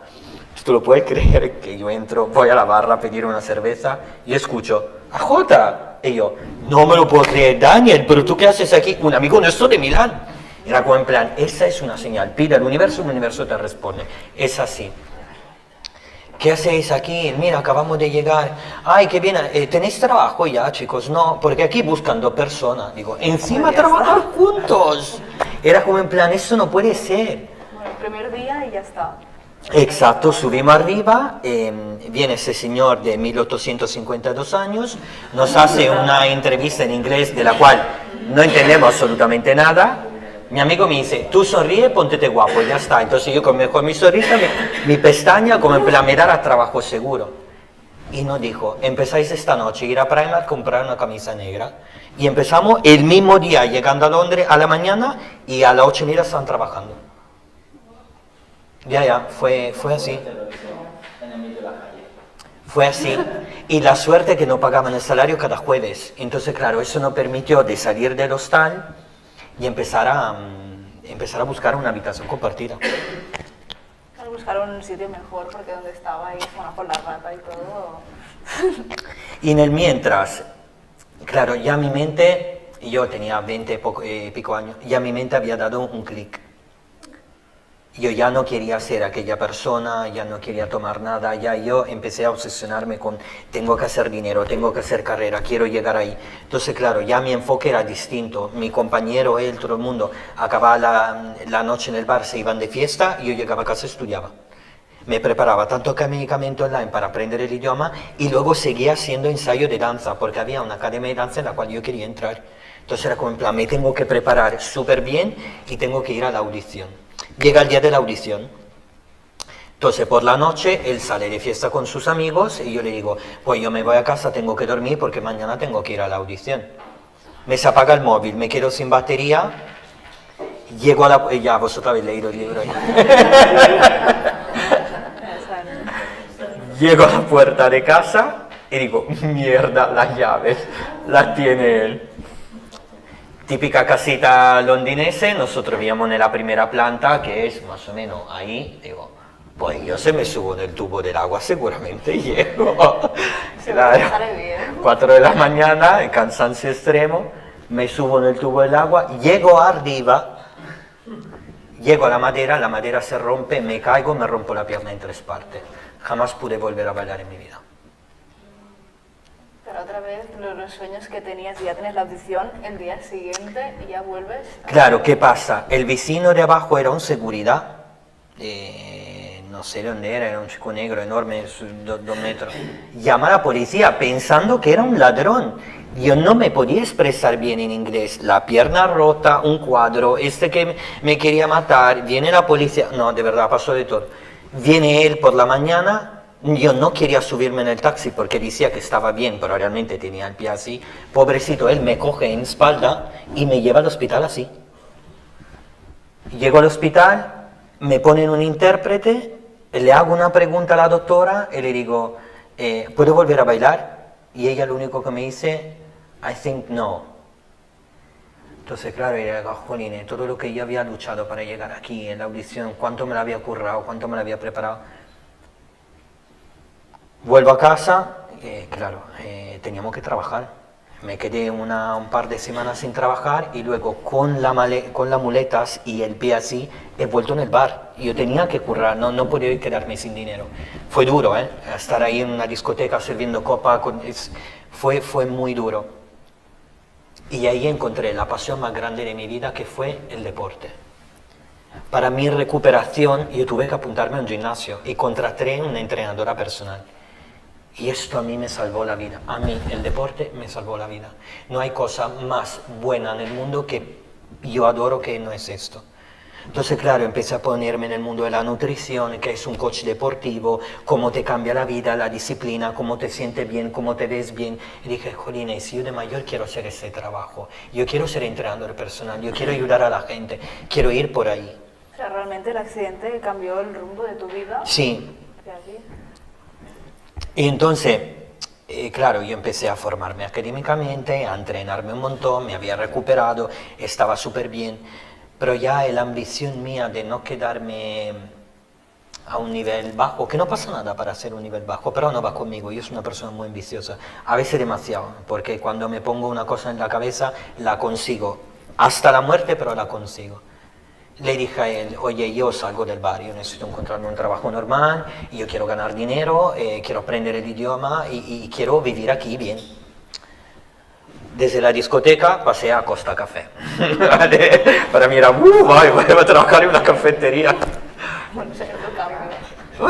¿Tú lo puedes creer que yo entro, voy a la barra a pedir una cerveza y escucho, ¡AJ! Y yo, no me lo puedo creer, Daniel, pero ¿tú qué haces aquí? Un amigo nuestro de Milán. Era como en plan, esa es una señal, pide al universo, el universo te responde. Es así. ¿Qué hacéis aquí? Mira, acabamos de llegar. Ay, qué bien, ¿tenéis trabajo ya, chicos? No, porque aquí buscan 2 personas. Digo, encima trabajar juntos. Era como en plan, eso no puede ser. Bueno, el primer día y ya está. Exacto, subimos arriba, viene ese señor de 1852 años, nos hace una entrevista en inglés de la cual no entendemos absolutamente nada. Mi amigo me dice, tú sonríe, póntete guapo, y ya está. Entonces yo con mi sonrisa, mi pestaña, como en plan, me dará trabajo seguro. Y nos dijo, empezáis esta noche, ir a Primark, comprar una camisa negra. Y empezamos el mismo día, llegando a Londres a la mañana, y a las 8:30 estaban trabajando. Ya, fue así. Fue así. Y la suerte que no pagaban el salario cada jueves. Entonces, claro, eso nos permitió de salir del hostal y empezar a buscar una habitación compartida. Al buscar un sitio mejor, porque donde estaba ahí, bueno, con la rata y todo. Y en el mientras, claro, ya mi mente, yo tenía 20 y pico años, ya mi mente había dado un clic. Yo ya no quería ser aquella persona, ya no quería tomar nada, ya yo empecé a obsesionarme con tengo que hacer dinero, tengo que hacer carrera, quiero llegar ahí. Entonces, claro, ya mi enfoque era distinto. Mi compañero, él, todo el mundo, acababa la noche en el bar, se iban de fiesta y yo llegaba a casa y estudiaba. Me preparaba tanto académicamente online para aprender el idioma y luego seguía haciendo ensayo de danza, porque había una academia de danza en la cual yo quería entrar. Entonces era como en plan, me tengo que preparar súper bien y tengo que ir a la audición. Llega el día de la audición. Entonces por la noche él sale de fiesta con sus amigos y yo le digo, pues yo me voy a casa, tengo que dormir porque mañana tengo que ir a la audición. Me se apaga el móvil, me quedo sin batería, llego a la... Ya, vosotros habéis leído el libro. Llego a la puerta de casa y digo, mierda, las llaves las tiene él. Típica casita londinense, nosotros vivíamos en la primera planta, que es más o menos ahí, digo, pues yo se me subo en el tubo del agua, seguramente llego. Claro, 4 de la mañana, cansancio extremo, me subo en el tubo del agua, llego arriba, llego a la madera se rompe, me caigo, me rompo la pierna en 3 partes. Jamás pude volver a bailar en mi vida. Pero otra vez, los sueños que tenías, ya tienes la audición el día siguiente y ya vuelves. Claro, ¿qué pasa? El vecino de abajo era un seguridad, no sé dónde era un chico negro enorme, 2 metros. Llama a la policía pensando que era un ladrón. Yo no me podía expresar bien en inglés, la pierna rota, un cuadro, que me quería matar, viene la policía, no, de verdad, pasó de todo. Viene él por la mañana. Yo no quería subirme en el taxi porque decía que estaba bien, pero realmente tenía el pie así. Pobrecito, él me coge en espalda y me lleva al hospital así. Llego al hospital, me ponen un intérprete, le hago una pregunta a la doctora y le digo, ¿puedo volver a bailar? Y ella lo único que me dice, I think no. Entonces, claro, y digo, jolín, todo lo que yo había luchado para llegar aquí, en la audición, cuánto me la había currado, cuánto me la había preparado. Vuelvo a casa, claro, teníamos que trabajar. Me quedé un par de semanas sin trabajar y luego con las muletas y el pie así he vuelto en el bar. Yo tenía que currar, no podía quedarme sin dinero. Fue duro, estar ahí en una discoteca sirviendo copa, fue muy duro. Y ahí encontré la pasión más grande de mi vida, que fue el deporte. Para mi recuperación yo tuve que apuntarme a un gimnasio y contraté una entrenadora personal. Y esto a mí me salvó la vida. A mí el deporte me salvó la vida. No hay cosa más buena en el mundo que yo adoro que no es esto. Entonces, claro, empecé a ponerme en el mundo de la nutrición, que es un coach deportivo, cómo te cambia la vida, la disciplina, cómo te sientes bien, cómo te ves bien. Y dije, jolín, si yo de mayor quiero hacer ese trabajo, yo quiero ser entrenador personal, yo quiero ayudar a la gente, quiero ir por ahí. O sea, realmente el accidente cambió el rumbo de tu vida. Sí. ¿De aquí? Y entonces, claro, yo empecé a formarme académicamente, a entrenarme un montón, me había recuperado, estaba súper bien, pero ya la ambición mía de no quedarme a un nivel bajo, que no pasa nada para hacer un nivel bajo, pero no va conmigo, yo soy una persona muy ambiciosa, a veces demasiado, porque cuando me pongo una cosa en la cabeza, la consigo, hasta la muerte, pero la consigo. Le dije a él, oye, yo salgo del barrio, necesito encontrarme un trabajo normal, y yo quiero ganar dinero, quiero aprender el idioma y quiero vivir aquí bien. Desde la discoteca pasé a Costa Café. Para mí era, voy a trabajar en una cafetería. Bueno, eso cambio.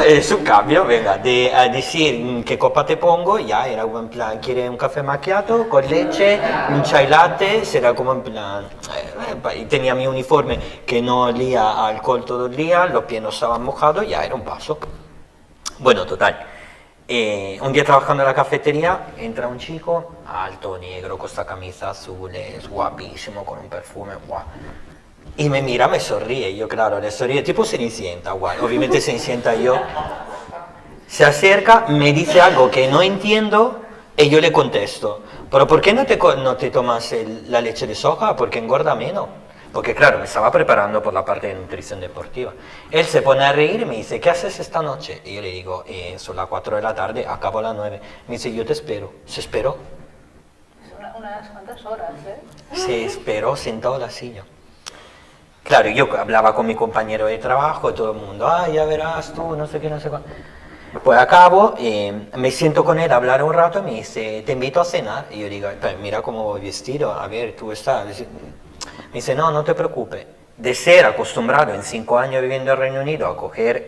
Es un cambio, venga, de decir qué copa te pongo, ya era como en plan, ¿quieres un café macchiato con leche, un chai latte? Será como en plan, y tenía mi uniforme que no olía a alcohol todo el día, los pies no estaban mojados, ya era un paso. Bueno, total, un día trabajando en la cafetería, entra un chico, alto, negro, con esta camisa azul, es guapísimo, con un perfume, guau. Y me mira, me sonríe, yo claro, le sonríe, tipo Cenicienta, guay, obviamente Cenicienta yo. Se acerca, me dice algo que no entiendo y yo le contesto, pero ¿por qué no te tomas la leche de soja? Porque engorda menos. Porque claro, me estaba preparando por la parte de nutrición deportiva. Él se pone a reír y me dice, ¿qué haces esta noche? Y yo le digo, son las 4 de la tarde, acabo a las 9. Me dice, yo te espero. ¿Se esperó? Unas cuantas horas, Se esperó sentado en la silla. Claro, yo hablaba con mi compañero de trabajo y todo el mundo, ya verás tú, no sé qué, no sé cuál. Pues acabo, me siento con él a hablar un rato y me dice, te invito a cenar. Y yo digo, mira cómo voy vestido, a ver, tú estás. Me dice, no te preocupes. De ser acostumbrado en 5 años viviendo en Reino Unido a coger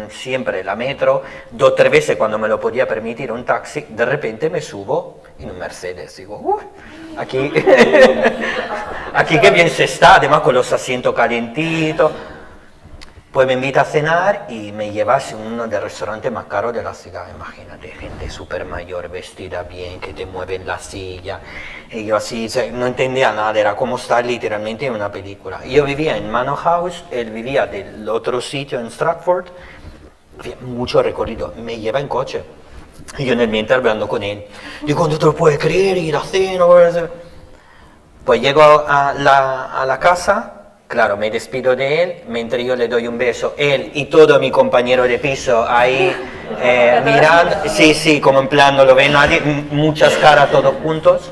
siempre la metro, 2 o 3 veces cuando me lo podía permitir un taxi, de repente me subo en un Mercedes. Digo, aquí, aquí qué bien se está, además con los asientos calentitos. Pues me invita a cenar y me lleva a uno de los restaurantes más caros de la ciudad. Imagínate, gente súper mayor, vestida bien, que te mueve en la silla. Y yo así, no entendía nada, era como estar literalmente en una película. Yo vivía en Manor House, él vivía del otro sitio en Stratford. Había mucho recorrido, me lleva en coche. Y yo en el mientras hablando con él. Digo, ¿cuándo te lo puedes creer? Ir a cena. Pues llego a la casa. Claro, me despido de él, mientras yo le doy un beso, él y todo mi compañero de piso ahí mirando, sí, como en plan no lo ve nadie, muchas caras todos juntos.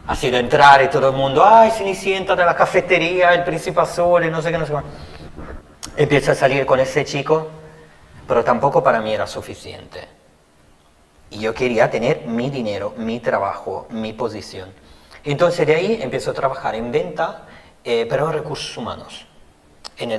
Ha sido entrar y todo el mundo, ay, Cenicienta de la cafetería, el príncipe azul y no sé qué, no sé cuánto. Empiezo a salir con ese chico, pero tampoco para mí era suficiente. Y yo quería tener mi dinero, mi trabajo, mi posición. Entonces de ahí empiezo a trabajar en venta, pero en recursos humanos, en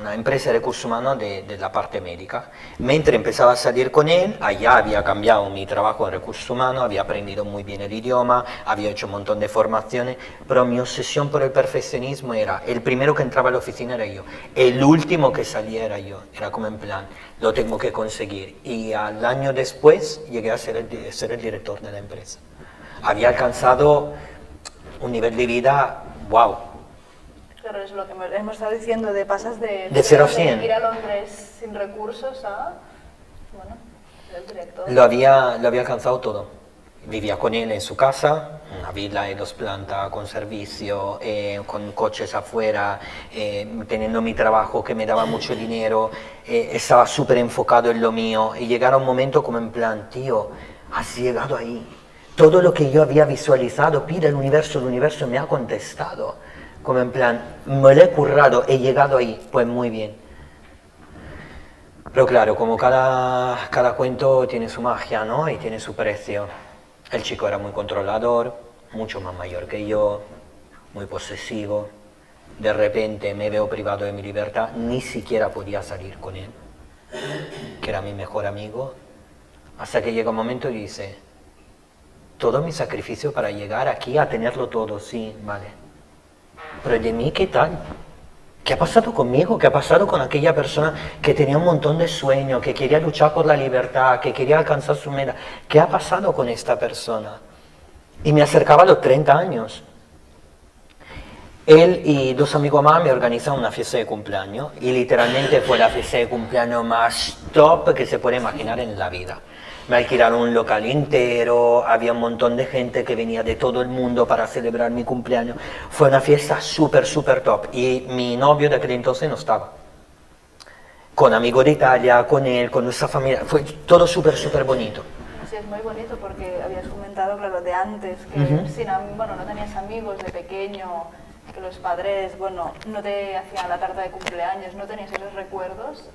una empresa de recursos humanos de la parte médica. Mientras empezaba a salir con él, allá había cambiado mi trabajo en recursos humanos, había aprendido muy bien el idioma, había hecho un montón de formaciones, pero mi obsesión por el perfeccionismo era, el primero que entraba a la oficina era yo, el último que salía era yo, era como en plan, lo tengo que conseguir. Y al año después llegué a ser el director de la empresa. Había alcanzado un nivel de vida, wow. Claro, es lo que hemos estado diciendo, de pasas de 0 a 100. ir a Londres sin recursos a, bueno, el director. Lo había alcanzado todo. Vivía con él en su casa, una villa de 2 plantas, con servicio, con coches afuera, teniendo mi trabajo que me daba mucho dinero, estaba súper enfocado en lo mío y llegara un momento como en plan, tío, has llegado ahí. Todo lo que yo había visualizado, pide el universo me ha contestado. Como en plan, me lo he currado, he llegado ahí, pues muy bien. Pero claro, como cada cuento tiene su magia, ¿no? Y tiene su precio. El chico era muy controlador, mucho más mayor que yo, muy posesivo. De repente me veo privado de mi libertad, ni siquiera podía salir con él, que era mi mejor amigo. Hasta que llega un momento y dice, todo mi sacrificio para llegar aquí a tenerlo todo, sí, vale. Pero de mí, ¿qué tal? ¿Qué ha pasado conmigo? ¿Qué ha pasado con aquella persona que tenía un montón de sueños, que quería luchar por la libertad, que quería alcanzar su meta? ¿Qué ha pasado con esta persona? Y me acercaba a los 30 años. Él y 2 amigos más me organizaron una fiesta de cumpleaños y literalmente fue la fiesta de cumpleaños más top que se puede imaginar en la vida. Me alquilaron un local entero, había un montón de gente que venía de todo el mundo para celebrar mi cumpleaños. Fue una fiesta súper, súper top y mi novio de aquel entonces no estaba. Con amigos de Italia, con él, con nuestra familia, fue todo súper, súper bonito. Sí, es muy bonito porque habías comentado, claro, de antes, que bueno, no tenías amigos de pequeño, que los padres, bueno, no te hacían la tarta de cumpleaños, no tenías esos recuerdos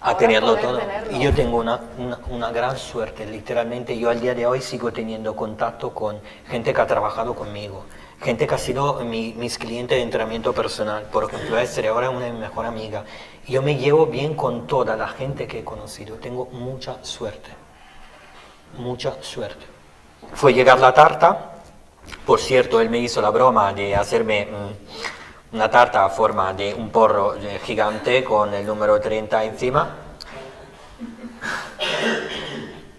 A tenerlo todo. Tenerlo. Y yo tengo una gran suerte, literalmente yo al día de hoy sigo teniendo contacto con gente que ha trabajado conmigo, gente que ha sido mis clientes de entrenamiento personal, por ejemplo, Esther ahora es una de mis mejores amigas. Yo me llevo bien con toda la gente que he conocido, tengo mucha suerte, mucha suerte. Fue llegar la tarta, por cierto, él me hizo la broma de hacerme una tarta a forma de un porro gigante con el número 30 encima.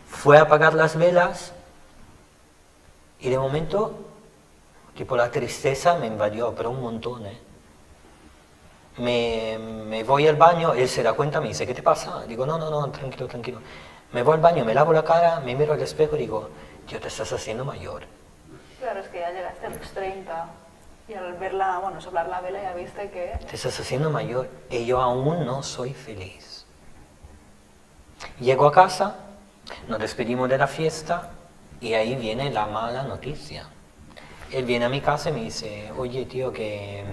Fue a apagar las velas y de momento, tipo la tristeza me invadió, pero un montón. Me voy al baño, él se da cuenta, me dice, ¿qué te pasa? Digo, no, tranquilo, tranquilo. Me voy al baño, me lavo la cara, me miro al espejo y digo, tío, te estás haciendo mayor. Claro, es que ya llegaste a los 30 y al verla, bueno, soplar la vela ya viste que... Te estás haciendo mayor y yo aún no soy feliz. Llego a casa, nos despedimos de la fiesta y ahí viene la mala noticia. Él viene a mi casa y me dice, oye tío, que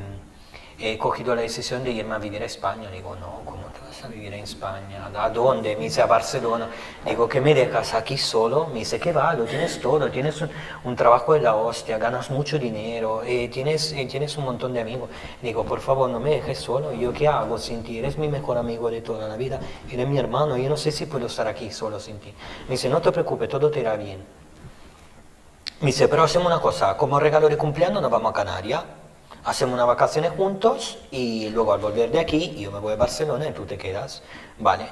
he cogido la decisión de irme a vivir a España. Digo, no, ¿cómo te vas a vivir en España? ¿A dónde? Me dice, a Barcelona. Digo, ¿qué me dejas aquí solo? Me dice, ¿qué va? Lo tienes todo, tienes un trabajo de la hostia, ganas mucho dinero, tienes un montón de amigos. Digo, por favor, no me dejes solo. ¿Yo qué hago sin ti? Eres mi mejor amigo de toda la vida, eres mi hermano, yo no sé si puedo estar aquí solo sin ti. Me dice, no te preocupes, todo te irá bien. Me dice, pero hacemos una cosa, como regalo de cumpleaños nos vamos a Canarias. Hacemos unas vacaciones juntos y luego al volver de aquí yo me voy a Barcelona y tú te quedas. Vale.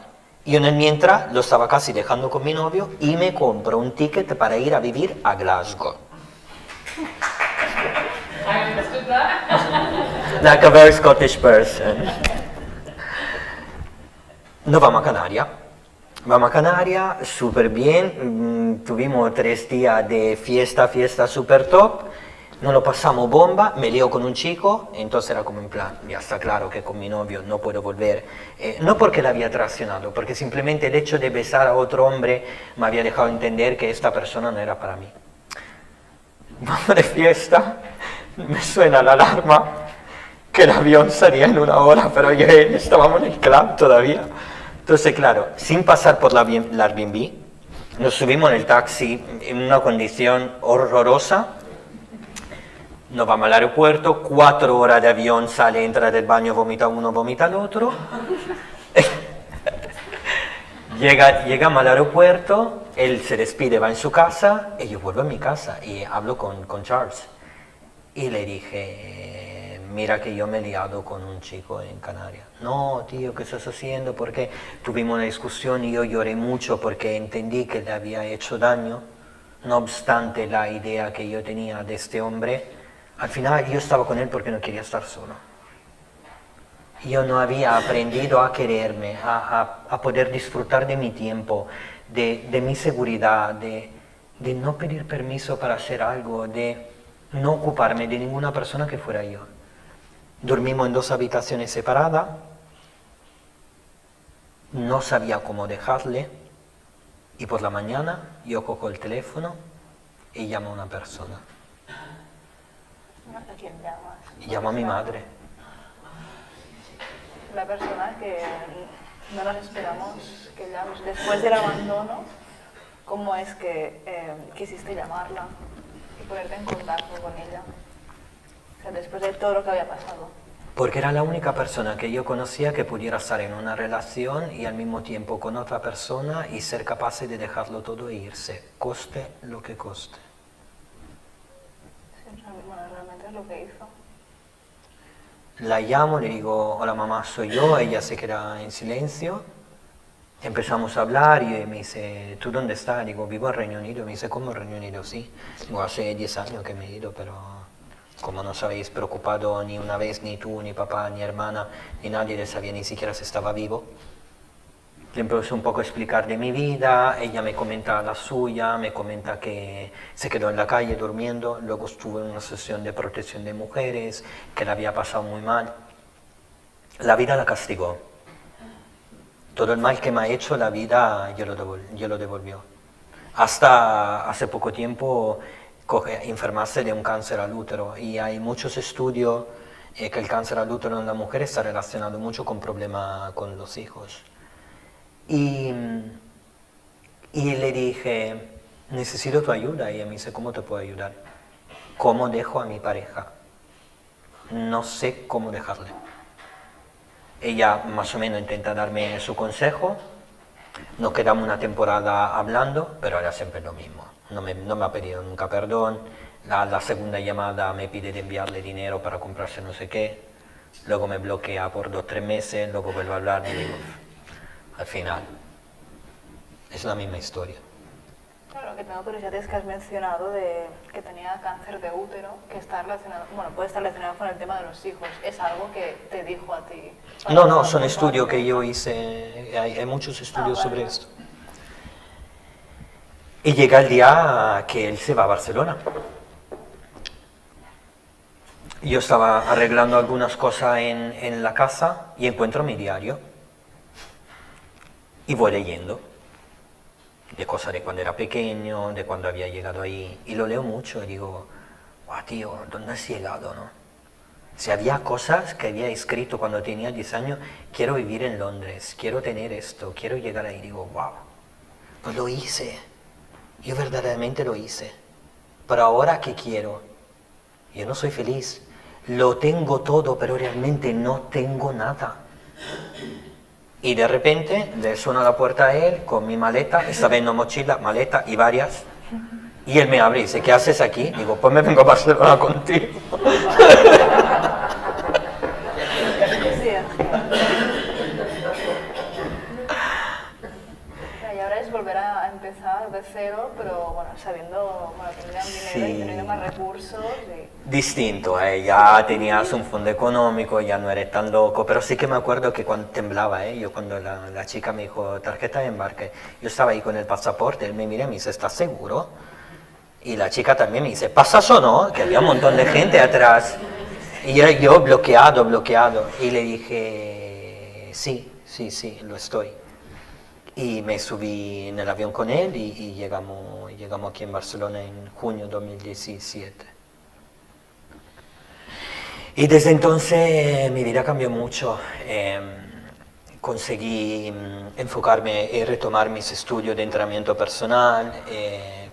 Y en el mientras lo estaba casi dejando con mi novio y me compro un ticket para ir a vivir a Glasgow. Like a very Scottish person. Nos vamos a Canarias. Vamos a Canarias, súper bien. Tuvimos 3 días de fiesta súper top. Nos lo pasamos bomba, me lío con un chico, entonces era como en plan, ya está claro que con mi novio no puedo volver, no porque la había traicionado, porque simplemente el hecho de besar a otro hombre me había dejado entender que esta persona no era para mí. Vamos de fiesta, me suena la alarma, que el avión salía en 1 hora, pero yo estábamos en el club todavía. Entonces claro, sin pasar por la Airbnb, nos subimos en el taxi en una condición horrorosa. Nos vamos al aeropuerto, 4 horas de avión, sale, entra del baño, vomita uno, vomita el otro. Llegamos al aeropuerto, él se despide, va en su casa, y yo vuelvo a mi casa y hablo con Charles. Y le dije, mira que yo me he liado con un chico en Canarias. No, tío, ¿qué estás haciendo? Porque tuvimos una discusión y yo lloré mucho porque entendí que le había hecho daño. No obstante la idea que yo tenía de este hombre, al final yo estaba con él porque no quería estar solo. Yo no había aprendido a quererme, a poder disfrutar de mi tiempo, de mi seguridad, de no pedir permiso para hacer algo, de no ocuparme de ninguna persona que fuera yo. Dormimos en 2 habitaciones separadas, no sabía cómo dejarle, y por la mañana yo cojo el teléfono y llamo a una persona. ¿A quién llamas? Y llamo a mi madre. La persona que no nos esperamos que llames. Después del abandono, ¿cómo es que quisiste llamarla y ponerte en contacto con ella? O sea, después de todo lo que había pasado. Porque era la única persona que yo conocía que pudiera estar en una relación y al mismo tiempo con otra persona y ser capaz de dejarlo todo e irse, coste lo que coste. Sí, bueno, realmente es lo que hizo. La llamo, le digo, hola mamá, soy yo, ella se queda en silencio. Empezamos a hablar y me dice, ¿tú dónde estás? Digo, vivo en Reino Unido. Me dice, ¿cómo en Reino Unido? Sí. Digo, hace 10 años que me he ido, pero como no os habéis preocupado ni una vez, ni tú, ni papá, ni hermana, ni nadie le sabía ni siquiera si estaba vivo. Le empecé un poco a explicar de mi vida, ella me comenta la suya, me comenta que se quedó en la calle durmiendo, luego estuvo en una sesión de protección de mujeres, que la había pasado muy mal. La vida la castigó. Todo el mal que me ha hecho la vida yo lo devolvió. Hasta hace poco tiempo enfermarse de un cáncer al útero y hay muchos estudios que el cáncer al útero en la mujer está relacionado mucho con problemas con los hijos. Y le dije, necesito tu ayuda. Y ella me dice, ¿cómo te puedo ayudar? ¿Cómo dejo a mi pareja? No sé cómo dejarle. Ella más o menos intenta darme su consejo. Nos quedamos una temporada hablando, pero era siempre lo mismo. No me ha pedido nunca perdón. La segunda llamada me pide de enviarle dinero para comprarse no sé qué. Luego me bloquea por 2 o 3 meses, luego vuelvo a hablar y digo, al final, es la misma historia. Claro, que tengo curiosidad es que has mencionado de que tenía cáncer de útero, que está relacionado, bueno, puede estar relacionado con el tema de los hijos. ¿Es algo que te dijo a ti? No, son estudios que yo hice, hay muchos estudios sobre vale. esto. Y llega el día que él se va a Barcelona. Yo estaba arreglando algunas cosas en la casa y encuentro mi diario. Y voy leyendo de cosas de cuando era pequeño, de cuando había llegado ahí. Y lo leo mucho y digo, guau, tío, ¿dónde has llegado, no? Si había cosas que había escrito cuando tenía 10 años, quiero vivir en Londres, quiero tener esto, quiero llegar ahí. Digo, wow, pues lo hice. Yo verdaderamente lo hice. Pero ahora, ¿qué quiero? Yo no soy feliz. Lo tengo todo, pero realmente no tengo nada. Y de repente le suena la puerta a él con mi maleta, esta vez no mochila, maleta y varias. Y él me abre y dice, ¿qué haces aquí? Digo, pues me vengo a Barcelona contigo. Sí, y ahora es volver a empezar de cero, pero bueno, sabiendo, bueno, tendrían dinero y teniendo más recursos. Distinto, ya tenías un fondo económico, ya no eres tan loco, pero sí que me acuerdo que cuando temblaba, yo cuando la chica me dijo tarjeta de embarque, yo estaba ahí con el pasaporte, él me mira y me dice, ¿estás seguro? Y la chica también me dice, ¿pasas o no? Que había un montón de gente atrás. Y yo bloqueado, y le dije, sí, lo estoy. Y me subí en el avión con él y llegamos aquí en Barcelona en junio de 2017. Y desde entonces mi vida cambió mucho. Conseguí enfocarme y retomar mis estudios de entrenamiento personal,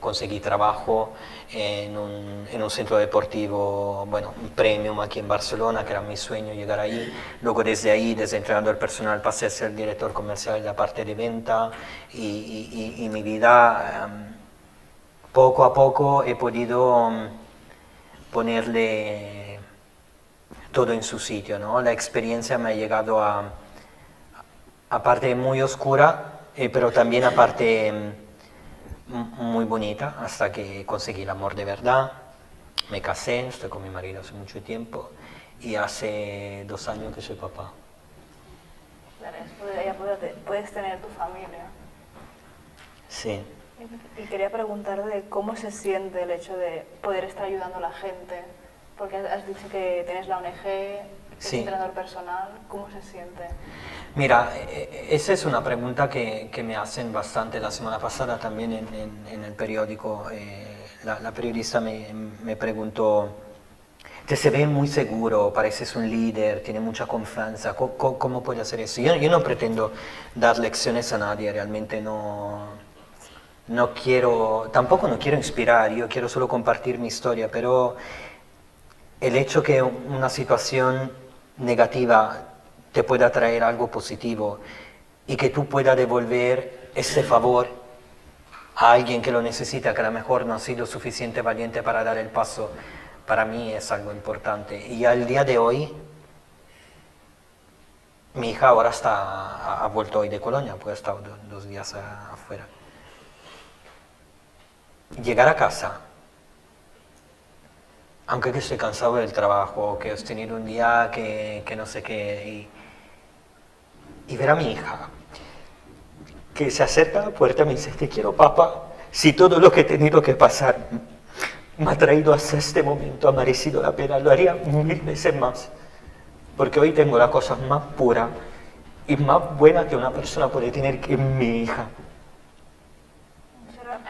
conseguí trabajo en un centro deportivo, bueno, un premium aquí en Barcelona, que era mi sueño llegar ahí. Luego desde ahí, desde entrenador personal, pasé a ser director comercial de la parte de venta y mi vida, poco a poco he podido ponerle todo en su sitio, ¿no? La experiencia me ha llegado a parte muy oscura, pero también a parte muy bonita, hasta que conseguí el amor de verdad. Me casé, estoy con mi marido hace mucho tiempo y hace 2 años que soy papá. tienes, puedes tener tu familia. Sí. Y quería preguntar de cómo se siente el hecho de poder estar ayudando a la gente, porque has dicho que tienes la ONG, eres Sí. entrenador personal, ¿cómo se siente? Mira, esa es una pregunta que me hacen bastante. La semana pasada también en el periódico, la periodista me preguntó, te se ve muy seguro, pareces un líder, tiene mucha confianza, ¿cómo puede hacer eso? Yo no pretendo dar lecciones a nadie, realmente no quiero, tampoco no quiero inspirar, yo quiero solo compartir mi historia, pero el hecho que una situación negativa te pueda traer algo positivo y que tú puedas devolver ese favor a alguien que lo necesita, que a lo mejor no ha sido suficiente valiente para dar el paso, para mí es algo importante. Y al día de hoy, mi hija ahora ha vuelto hoy de Colonia, porque ha estado 2 días afuera. Llegar a casa, aunque que estoy cansado del trabajo, que he tenido un día que no sé qué, y ver a mi hija que se acerca a la puerta y me dice, te quiero papá, si todo lo que he tenido que pasar me ha traído hasta este momento, ha merecido la pena, lo haría 1000 veces más, porque hoy tengo la cosa más pura y más buena que una persona puede tener, que mi hija.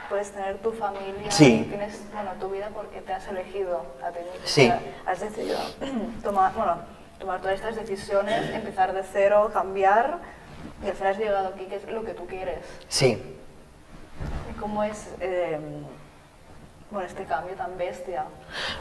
Puedes tener tu familia, Sí. tienes tu vida porque te has elegido a ti mismo. Sí. Has decidido tomar todas estas decisiones, empezar de cero, cambiar, y al final has llegado aquí, que es lo que tú quieres. Sí. ¿Y cómo es este cambio tan bestia?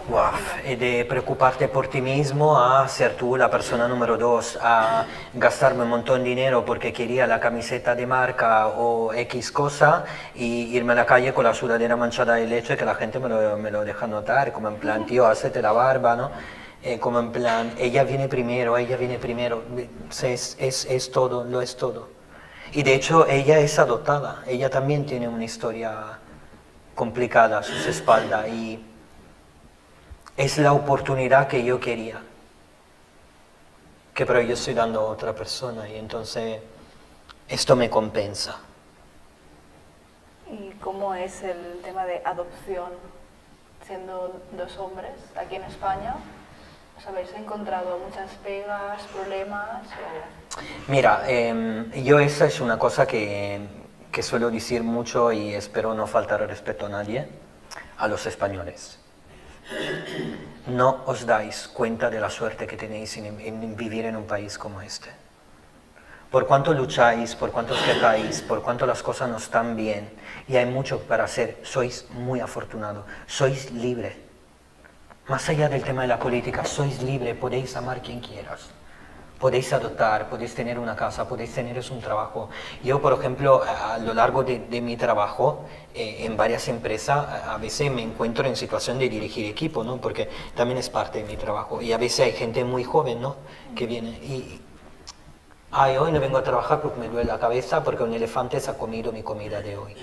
Wow. De preocuparte por ti mismo a ser tú la persona número 2, a gastarme un montón de dinero porque quería la camiseta de marca o X cosa y irme a la calle con la sudadera manchada de leche que la gente me lo deja notar, como en plan, tío, hacete la barba, ¿no? Como en plan, ella viene primero, es todo, lo es todo. Y de hecho ella es adoptada, ella también tiene una historia complicada a sus espaldas y es la oportunidad que yo quería, que pero yo estoy dando a otra persona y entonces esto me compensa. ¿Y cómo es el tema de adopción siendo 2 hombres aquí en España? ¿Os habéis encontrado muchas pegas, problemas? Mira, yo esa es una cosa que suelo decir mucho y espero no faltar el respeto a nadie, a los españoles. No os dais cuenta de la suerte que tenéis en vivir en un país como este. Por cuanto lucháis, por cuanto os quejáis, por cuanto las cosas no están bien y hay mucho para hacer, sois muy afortunados, sois libres. Más allá del tema de la política, sois libres, podéis amar quien quieras. Podéis adoptar, podéis tener una casa, podéis tener un trabajo. Yo, por ejemplo, a lo largo de mi trabajo, en varias empresas, a veces me encuentro en situación de dirigir equipo, ¿no? Porque también es parte de mi trabajo. Y a veces hay gente muy joven, ¿no? Que viene y... Ay, hoy no vengo a trabajar porque me duele la cabeza porque un elefante se ha comido mi comida de hoy.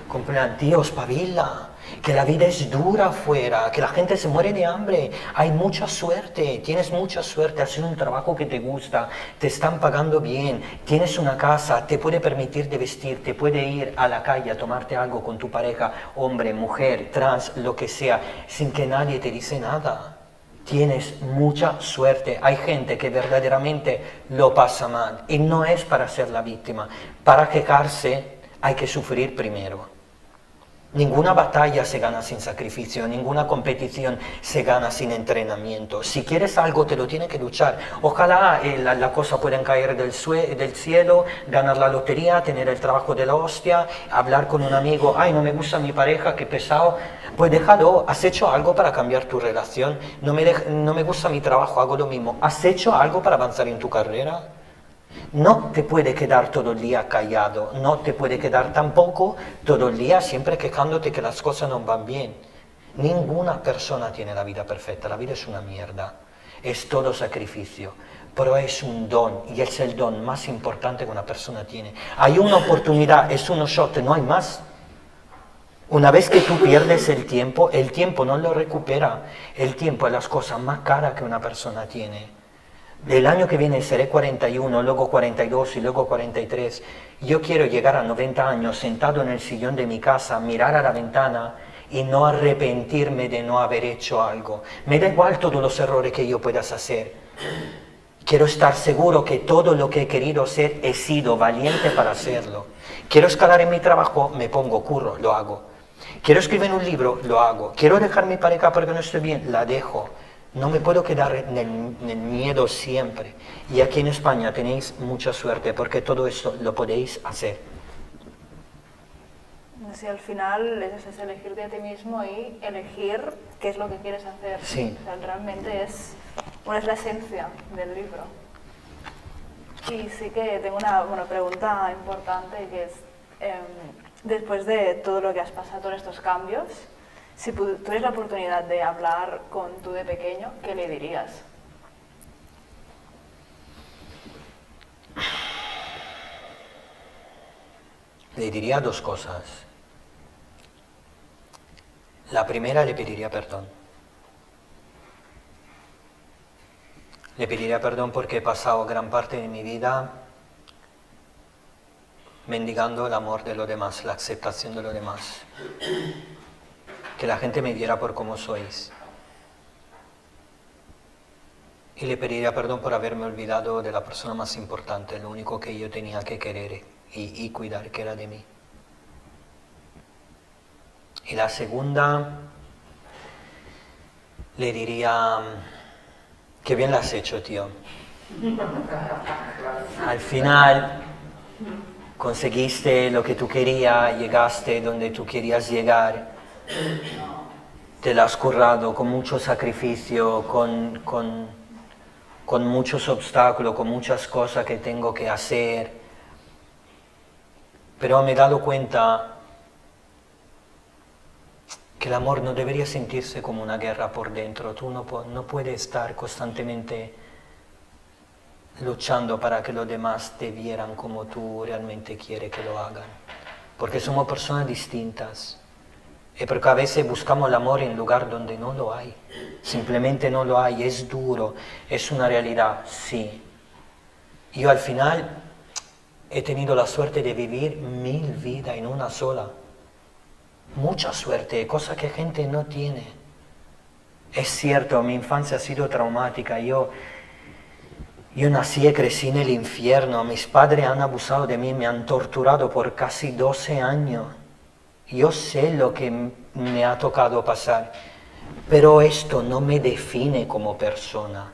Compran, tío, espabila, que la vida es dura afuera, que la gente se muere de hambre, hay mucha suerte, tienes mucha suerte, haces un trabajo que te gusta, te están pagando bien, tienes una casa, te puede permitir de vestir, te puede ir a la calle a tomarte algo con tu pareja, hombre, mujer, trans, lo que sea, sin que nadie te dice nada. Tienes mucha suerte. Hay gente que verdaderamente lo pasa mal y no es para ser la víctima. Para quejarse hay que sufrir primero. Ninguna batalla se gana sin sacrificio, ninguna competición se gana sin entrenamiento. Si quieres algo te lo tienes que luchar. Ojalá la cosa pueda caer del cielo, ganar la lotería, tener el trabajo de la hostia, hablar con un amigo, ay, no me gusta mi pareja, qué pesado. Pues déjalo, has hecho algo para cambiar tu relación, no me gusta mi trabajo, hago lo mismo. ¿Has hecho algo para avanzar en tu carrera? No te puede quedar todo el día callado, no te puede quedar tampoco todo el día siempre quejándote que las cosas no van bien. Ninguna persona tiene la vida perfecta, la vida es una mierda, es todo sacrificio, pero es un don y es el don más importante que una persona tiene. Hay una oportunidad, es un shot, no hay más. Una vez que tú pierdes el tiempo no lo recupera. El tiempo es las cosas más caras que una persona tiene. El año que viene seré 41, luego 42 y luego 43. Yo quiero llegar a 90 años sentado en el sillón de mi casa, mirar a la ventana y no arrepentirme de no haber hecho algo. Me da igual todos los errores que yo puedas hacer. Quiero estar seguro que todo lo que he querido hacer he sido valiente para hacerlo. Quiero escalar en mi trabajo, me pongo curro, lo hago. Quiero escribir un libro, lo hago. Quiero dejar mi pareja porque no estoy bien, la dejo. No me puedo quedar en el miedo siempre. Y aquí en España tenéis mucha suerte porque todo esto lo podéis hacer. Si al final es elegirte a ti mismo y elegir qué es lo que quieres hacer. Sí. O sea, realmente es la esencia del libro. Y sí que tengo una pregunta importante que es, después de todo lo que has pasado, todos estos cambios, si tuvieras la oportunidad de hablar con tú de pequeño, ¿qué le dirías? Le diría dos cosas. La primera, le pediría perdón. Le pediría perdón porque he pasado gran parte de mi vida mendigando el amor de los demás, la aceptación de los demás. Que la gente me viera por cómo sois. Y le pediría perdón por haberme olvidado de la persona más importante, lo único que yo tenía que querer y cuidar, que era de mí. Y la segunda, le diría, qué bien lo has hecho, tío. Al final conseguiste lo que tú querías, llegaste donde tú querías llegar. Te lo has currado con mucho sacrificio, con muchos obstáculos, con muchas cosas que tengo que hacer. Pero me he dado cuenta que el amor no debería sentirse como una guerra por dentro. Tú no puedes estar constantemente luchando para que los demás te vieran como tú realmente quieres que lo hagan. Porque somos personas distintas. Y porque a veces buscamos el amor en lugar donde no lo hay. Simplemente no lo hay, es duro, es una realidad, sí. Yo al final he tenido la suerte de vivir 1000 vidas en una sola. Mucha suerte, cosa que gente no tiene. Es cierto, mi infancia ha sido traumática. Yo nací y crecí en el infierno. Mis padres han abusado de mí, me han torturado por casi 12 años. Yo sé lo que me ha tocado pasar, pero esto no me define como persona.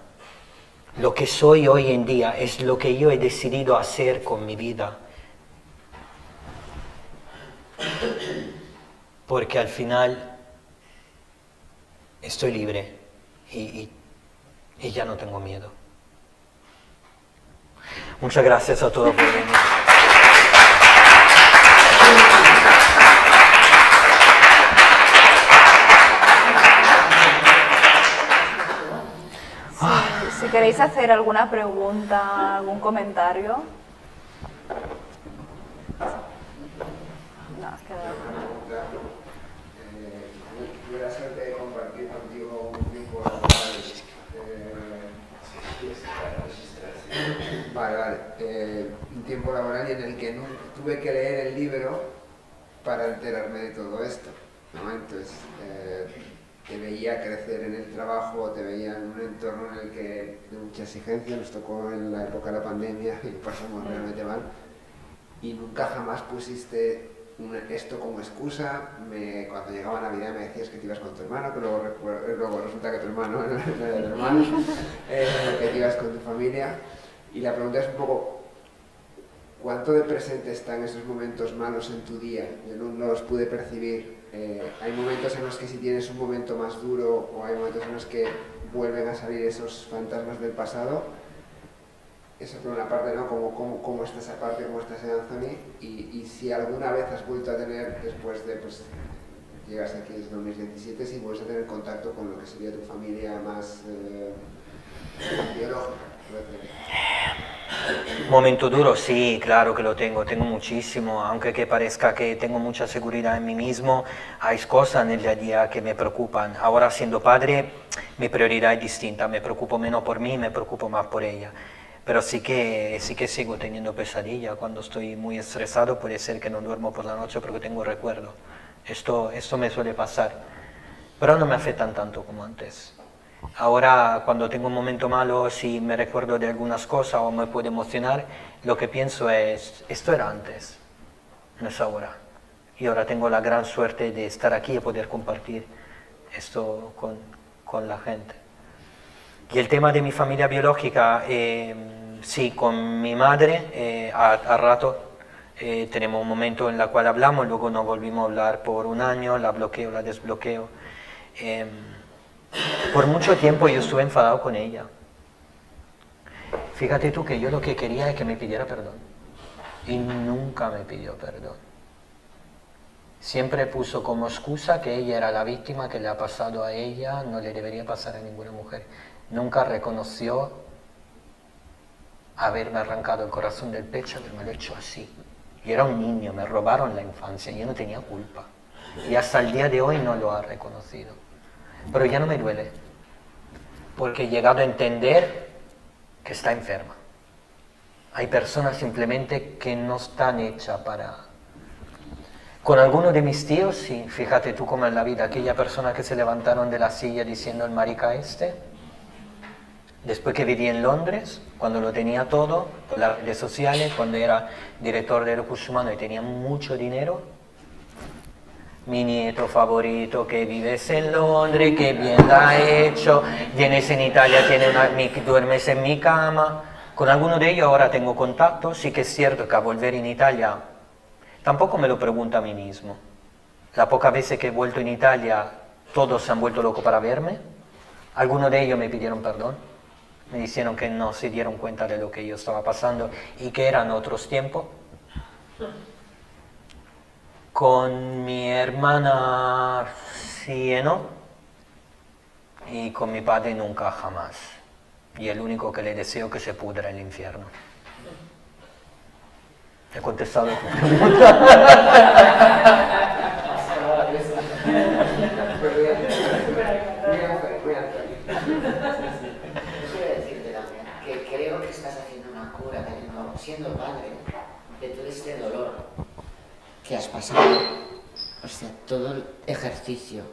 Lo que soy hoy en día es lo que yo he decidido hacer con mi vida. Porque al final estoy libre y ya no tengo miedo. Muchas gracias a todos por venir. Si queréis hacer alguna pregunta, algún comentario. No, tuve la suerte de compartir contigo un tiempo laboral. Un tiempo laboral en el que tuve que leer el libro para enterarme de todo esto, ¿no? Entonces, te veía crecer en el trabajo, te veía en un entorno en el que de mucha exigencia, nos tocó en la época de la pandemia y lo pasamos realmente mal, y nunca jamás pusiste esto como excusa. Cuando llegaba Navidad me decías que te ibas con tu hermano, que luego resulta que tu hermano no era tu hermano, que te ibas con tu familia, y la pregunta es un poco, ¿cuánto de presente están esos momentos malos en tu día? Yo no los pude percibir. Hay momentos en los que si tienes un momento más duro, o hay momentos en los que vuelven a salir esos fantasmas del pasado. Eso por una parte, ¿no? ¿Cómo está esa parte, cómo está ese Anthony? Y si alguna vez has vuelto a tener, después de, llegas aquí desde 2017, si vuelves a tener contacto con lo que sería tu familia más biológica. Momento duro, sí, claro que lo tengo muchísimo, aunque que parezca que tengo mucha seguridad en mí mismo, hay cosas en el día a día que me preocupan. Ahora siendo padre, mi prioridad es distinta, me preocupo menos por mí, me preocupo más por ella. Pero sí que sigo teniendo pesadilla, cuando estoy muy estresado puede ser que no duermo por la noche porque tengo recuerdo. Esto me suele pasar, pero no me afectan tanto como antes. Ahora, cuando tengo un momento malo, si me recuerdo de algunas cosas o me puedo emocionar, lo que pienso es, esto era antes, no es ahora. Y ahora tengo la gran suerte de estar aquí y poder compartir esto con la gente. Y el tema de mi familia biológica, sí, con mi madre, a rato tenemos un momento en el cual hablamos, luego nos volvimos a hablar por un año, la bloqueo, la desbloqueo. Por mucho tiempo yo estuve enfadado con ella. Fíjate tú que yo lo que quería es que me pidiera perdón. Y nunca me pidió perdón. Siempre puso como excusa que ella era la víctima, que le ha pasado a ella, no le debería pasar a ninguna mujer. Nunca reconoció haberme arrancado el corazón del pecho, haberme lo hecho así. Yo era un niño, me robaron la infancia, yo no tenía culpa. Y hasta el día de hoy no lo ha reconocido. Pero ya no me duele, porque he llegado a entender que está enferma. Hay personas simplemente que no están hechas para... Con algunos de mis tíos, sí, fíjate tú cómo es la vida, aquella persona que se levantaron de la silla diciendo el marica este, después que viví en Londres, cuando lo tenía todo, por las redes sociales, cuando era director de recursos humanos y tenía mucho dinero, mi nieto favorito que vives en Londres, que bien la ha hecho, vienes en Italia, duermes en mi cama. Con alguno de ellos ahora tengo contacto, sí que es cierto que a volver en Italia tampoco me lo pregunto a mí mismo. Las pocas veces que he vuelto en Italia, todos se han vuelto locos para verme. Algunos de ellos me pidieron perdón, me dijeron que no se dieron cuenta de lo que yo estaba pasando y que eran otros tiempos. Con mi hermana sí y no, y con mi padre nunca jamás. Y el único que le deseo que se pudra en el infierno. He contestado tu pregunta. Quiero decirte también que creo que estás haciendo una cura, siendo padre, de todo este dolor que has pasado, o sea, todo el ejercicio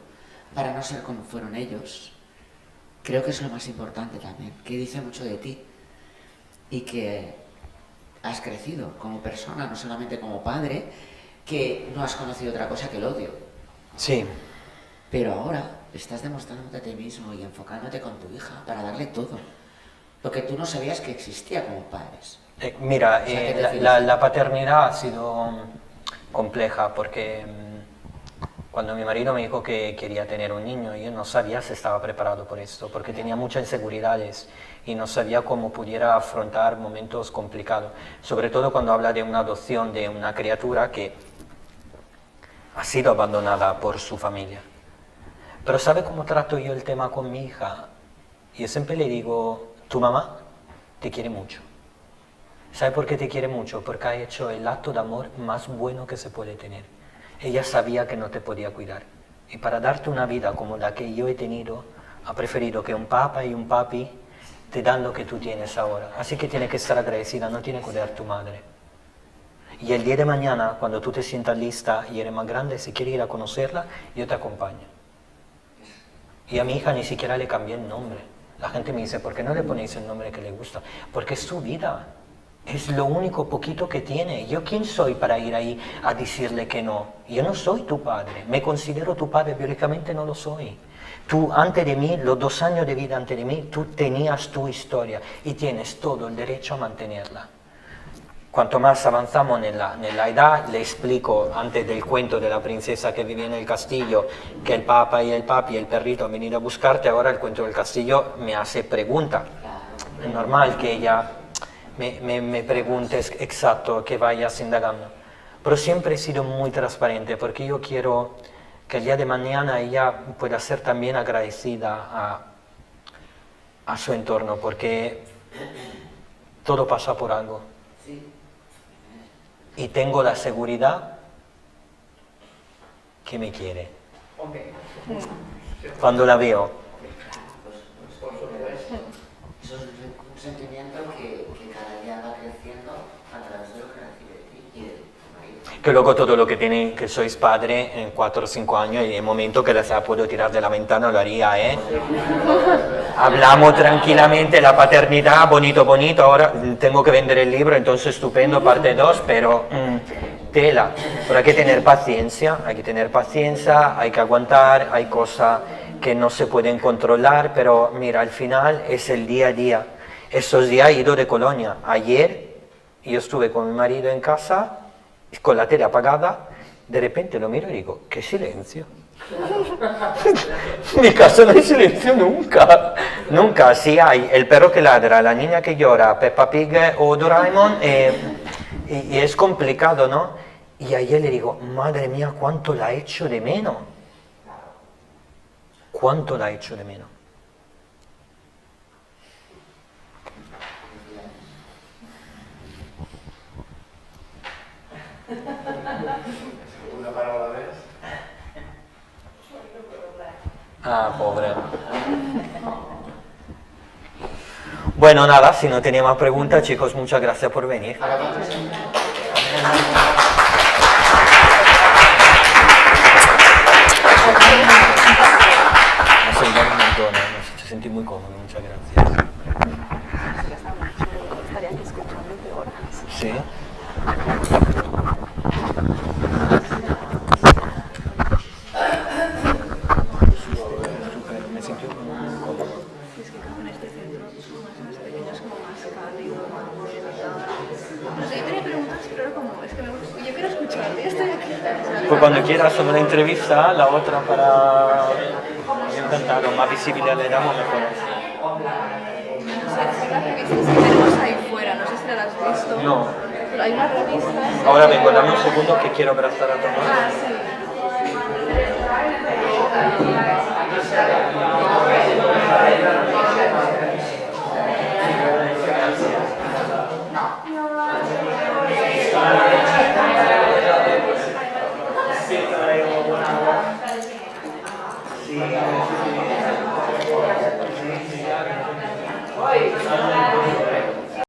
para no ser como fueron ellos, creo que es lo más importante también, que dice mucho de ti y que has crecido como persona, no solamente como padre, que no has conocido otra cosa que el odio. Sí. Pero ahora estás demostrándote a ti mismo y enfocándote con tu hija para darle todo, lo que tú no sabías que existía como padres. Mira, O sea, que la paternidad ha sido compleja porque cuando mi marido me dijo que quería tener un niño, yo no sabía si estaba preparado por esto, porque tenía muchas inseguridades y no sabía cómo pudiera afrontar momentos complicados, sobre todo cuando habla de una adopción de una criatura que ha sido abandonada por su familia. Pero ¿sabe cómo trato yo el tema con mi hija? Yo siempre le digo, tu mamá te quiere mucho. ¿Sabe por qué te quiere mucho? Porque ha hecho el acto de amor más bueno que se puede tener. Ella sabía que no te podía cuidar. Y para darte una vida como la que yo he tenido, ha preferido que un papá y un papi te dan lo que tú tienes ahora. Así que tienes que estar agradecida, no tiene que cuidar tu madre. Y el día de mañana, cuando tú te sientas lista y eres más grande, si quieres ir a conocerla, yo te acompaño. Y a mi hija ni siquiera le cambié el nombre. La gente me dice, ¿por qué no le ponéis el nombre que le gusta? Porque es su vida. Es lo único poquito que tiene. ¿Yo quién soy para ir ahí a decirle que no? Yo no soy tu padre. Me considero tu padre, biológicamente no lo soy. Tú, antes de mí, los 2 años de vida antes de mí, tú tenías tu historia y tienes todo el derecho a mantenerla. Cuanto más avanzamos en la edad, le explico antes del cuento de la princesa que vivía en el castillo, que el papa y el papi y el perrito han venido a buscarte, ahora el cuento del castillo me hace pregunta. Es normal que ella me preguntes exacto, que vayas indagando. Pero siempre he sido muy transparente porque yo quiero que el día de mañana ella pueda ser también agradecida a su entorno, porque todo pasa por algo. Y tengo la seguridad que me quiere. Cuando la veo. Eso es un sentimiento que cada día va creciendo a través de lo que recibe de ti y de tu marido. Que luego todo lo que tiene, que sois padre en 4 o 5 años, y el momento que la puedo tirar de la ventana lo haría, ¿eh? Hablamos tranquilamente, la paternidad, bonito, bonito, ahora tengo que vender el libro, entonces estupendo, parte 2, pero tela. Pero hay que tener paciencia, hay que aguantar, hay cosas que no se pueden controlar, pero mira, al final es el día a día. Esos días he ido de Colonia. Ayer yo estuve con mi marido en casa, con la tele apagada, de repente lo miro y digo, ¡qué silencio! En mi casa no hay silencio nunca, nunca. Sí hay el perro que ladra, la niña que llora, Peppa Pig o Doraemon, y es complicado, ¿no? Y ayer le digo, madre mía, cuánto la echo de menos. Cuánto la echo de menos. Una para la vez. Ah, pobre. Bueno, nada, si no tenía más preguntas, chicos, muchas gracias por venir. Me has ayudado un montón, me has hecho sentir muy cómodo, muchas gracias. Estaría aquí escuchándote horas. Sí. Súper, me siento muy cómodo. Es que como en este centro son más pequeños, como más cálido, más bonito. No sé, yo tenía preguntas, pero era como, es que yo quiero escucharte, yo estoy aquí. Pues cuando quieras hacer una entrevista, la otra para intentar más visibilidad le damos mejor. No sé, es que las revistas que tenemos ahí fuera, no sé si las has visto. No. Pero hay unas revistas. Ahora vengo, dame un segundo que quiero abrazar a Tomás. Ah, sí. Sí.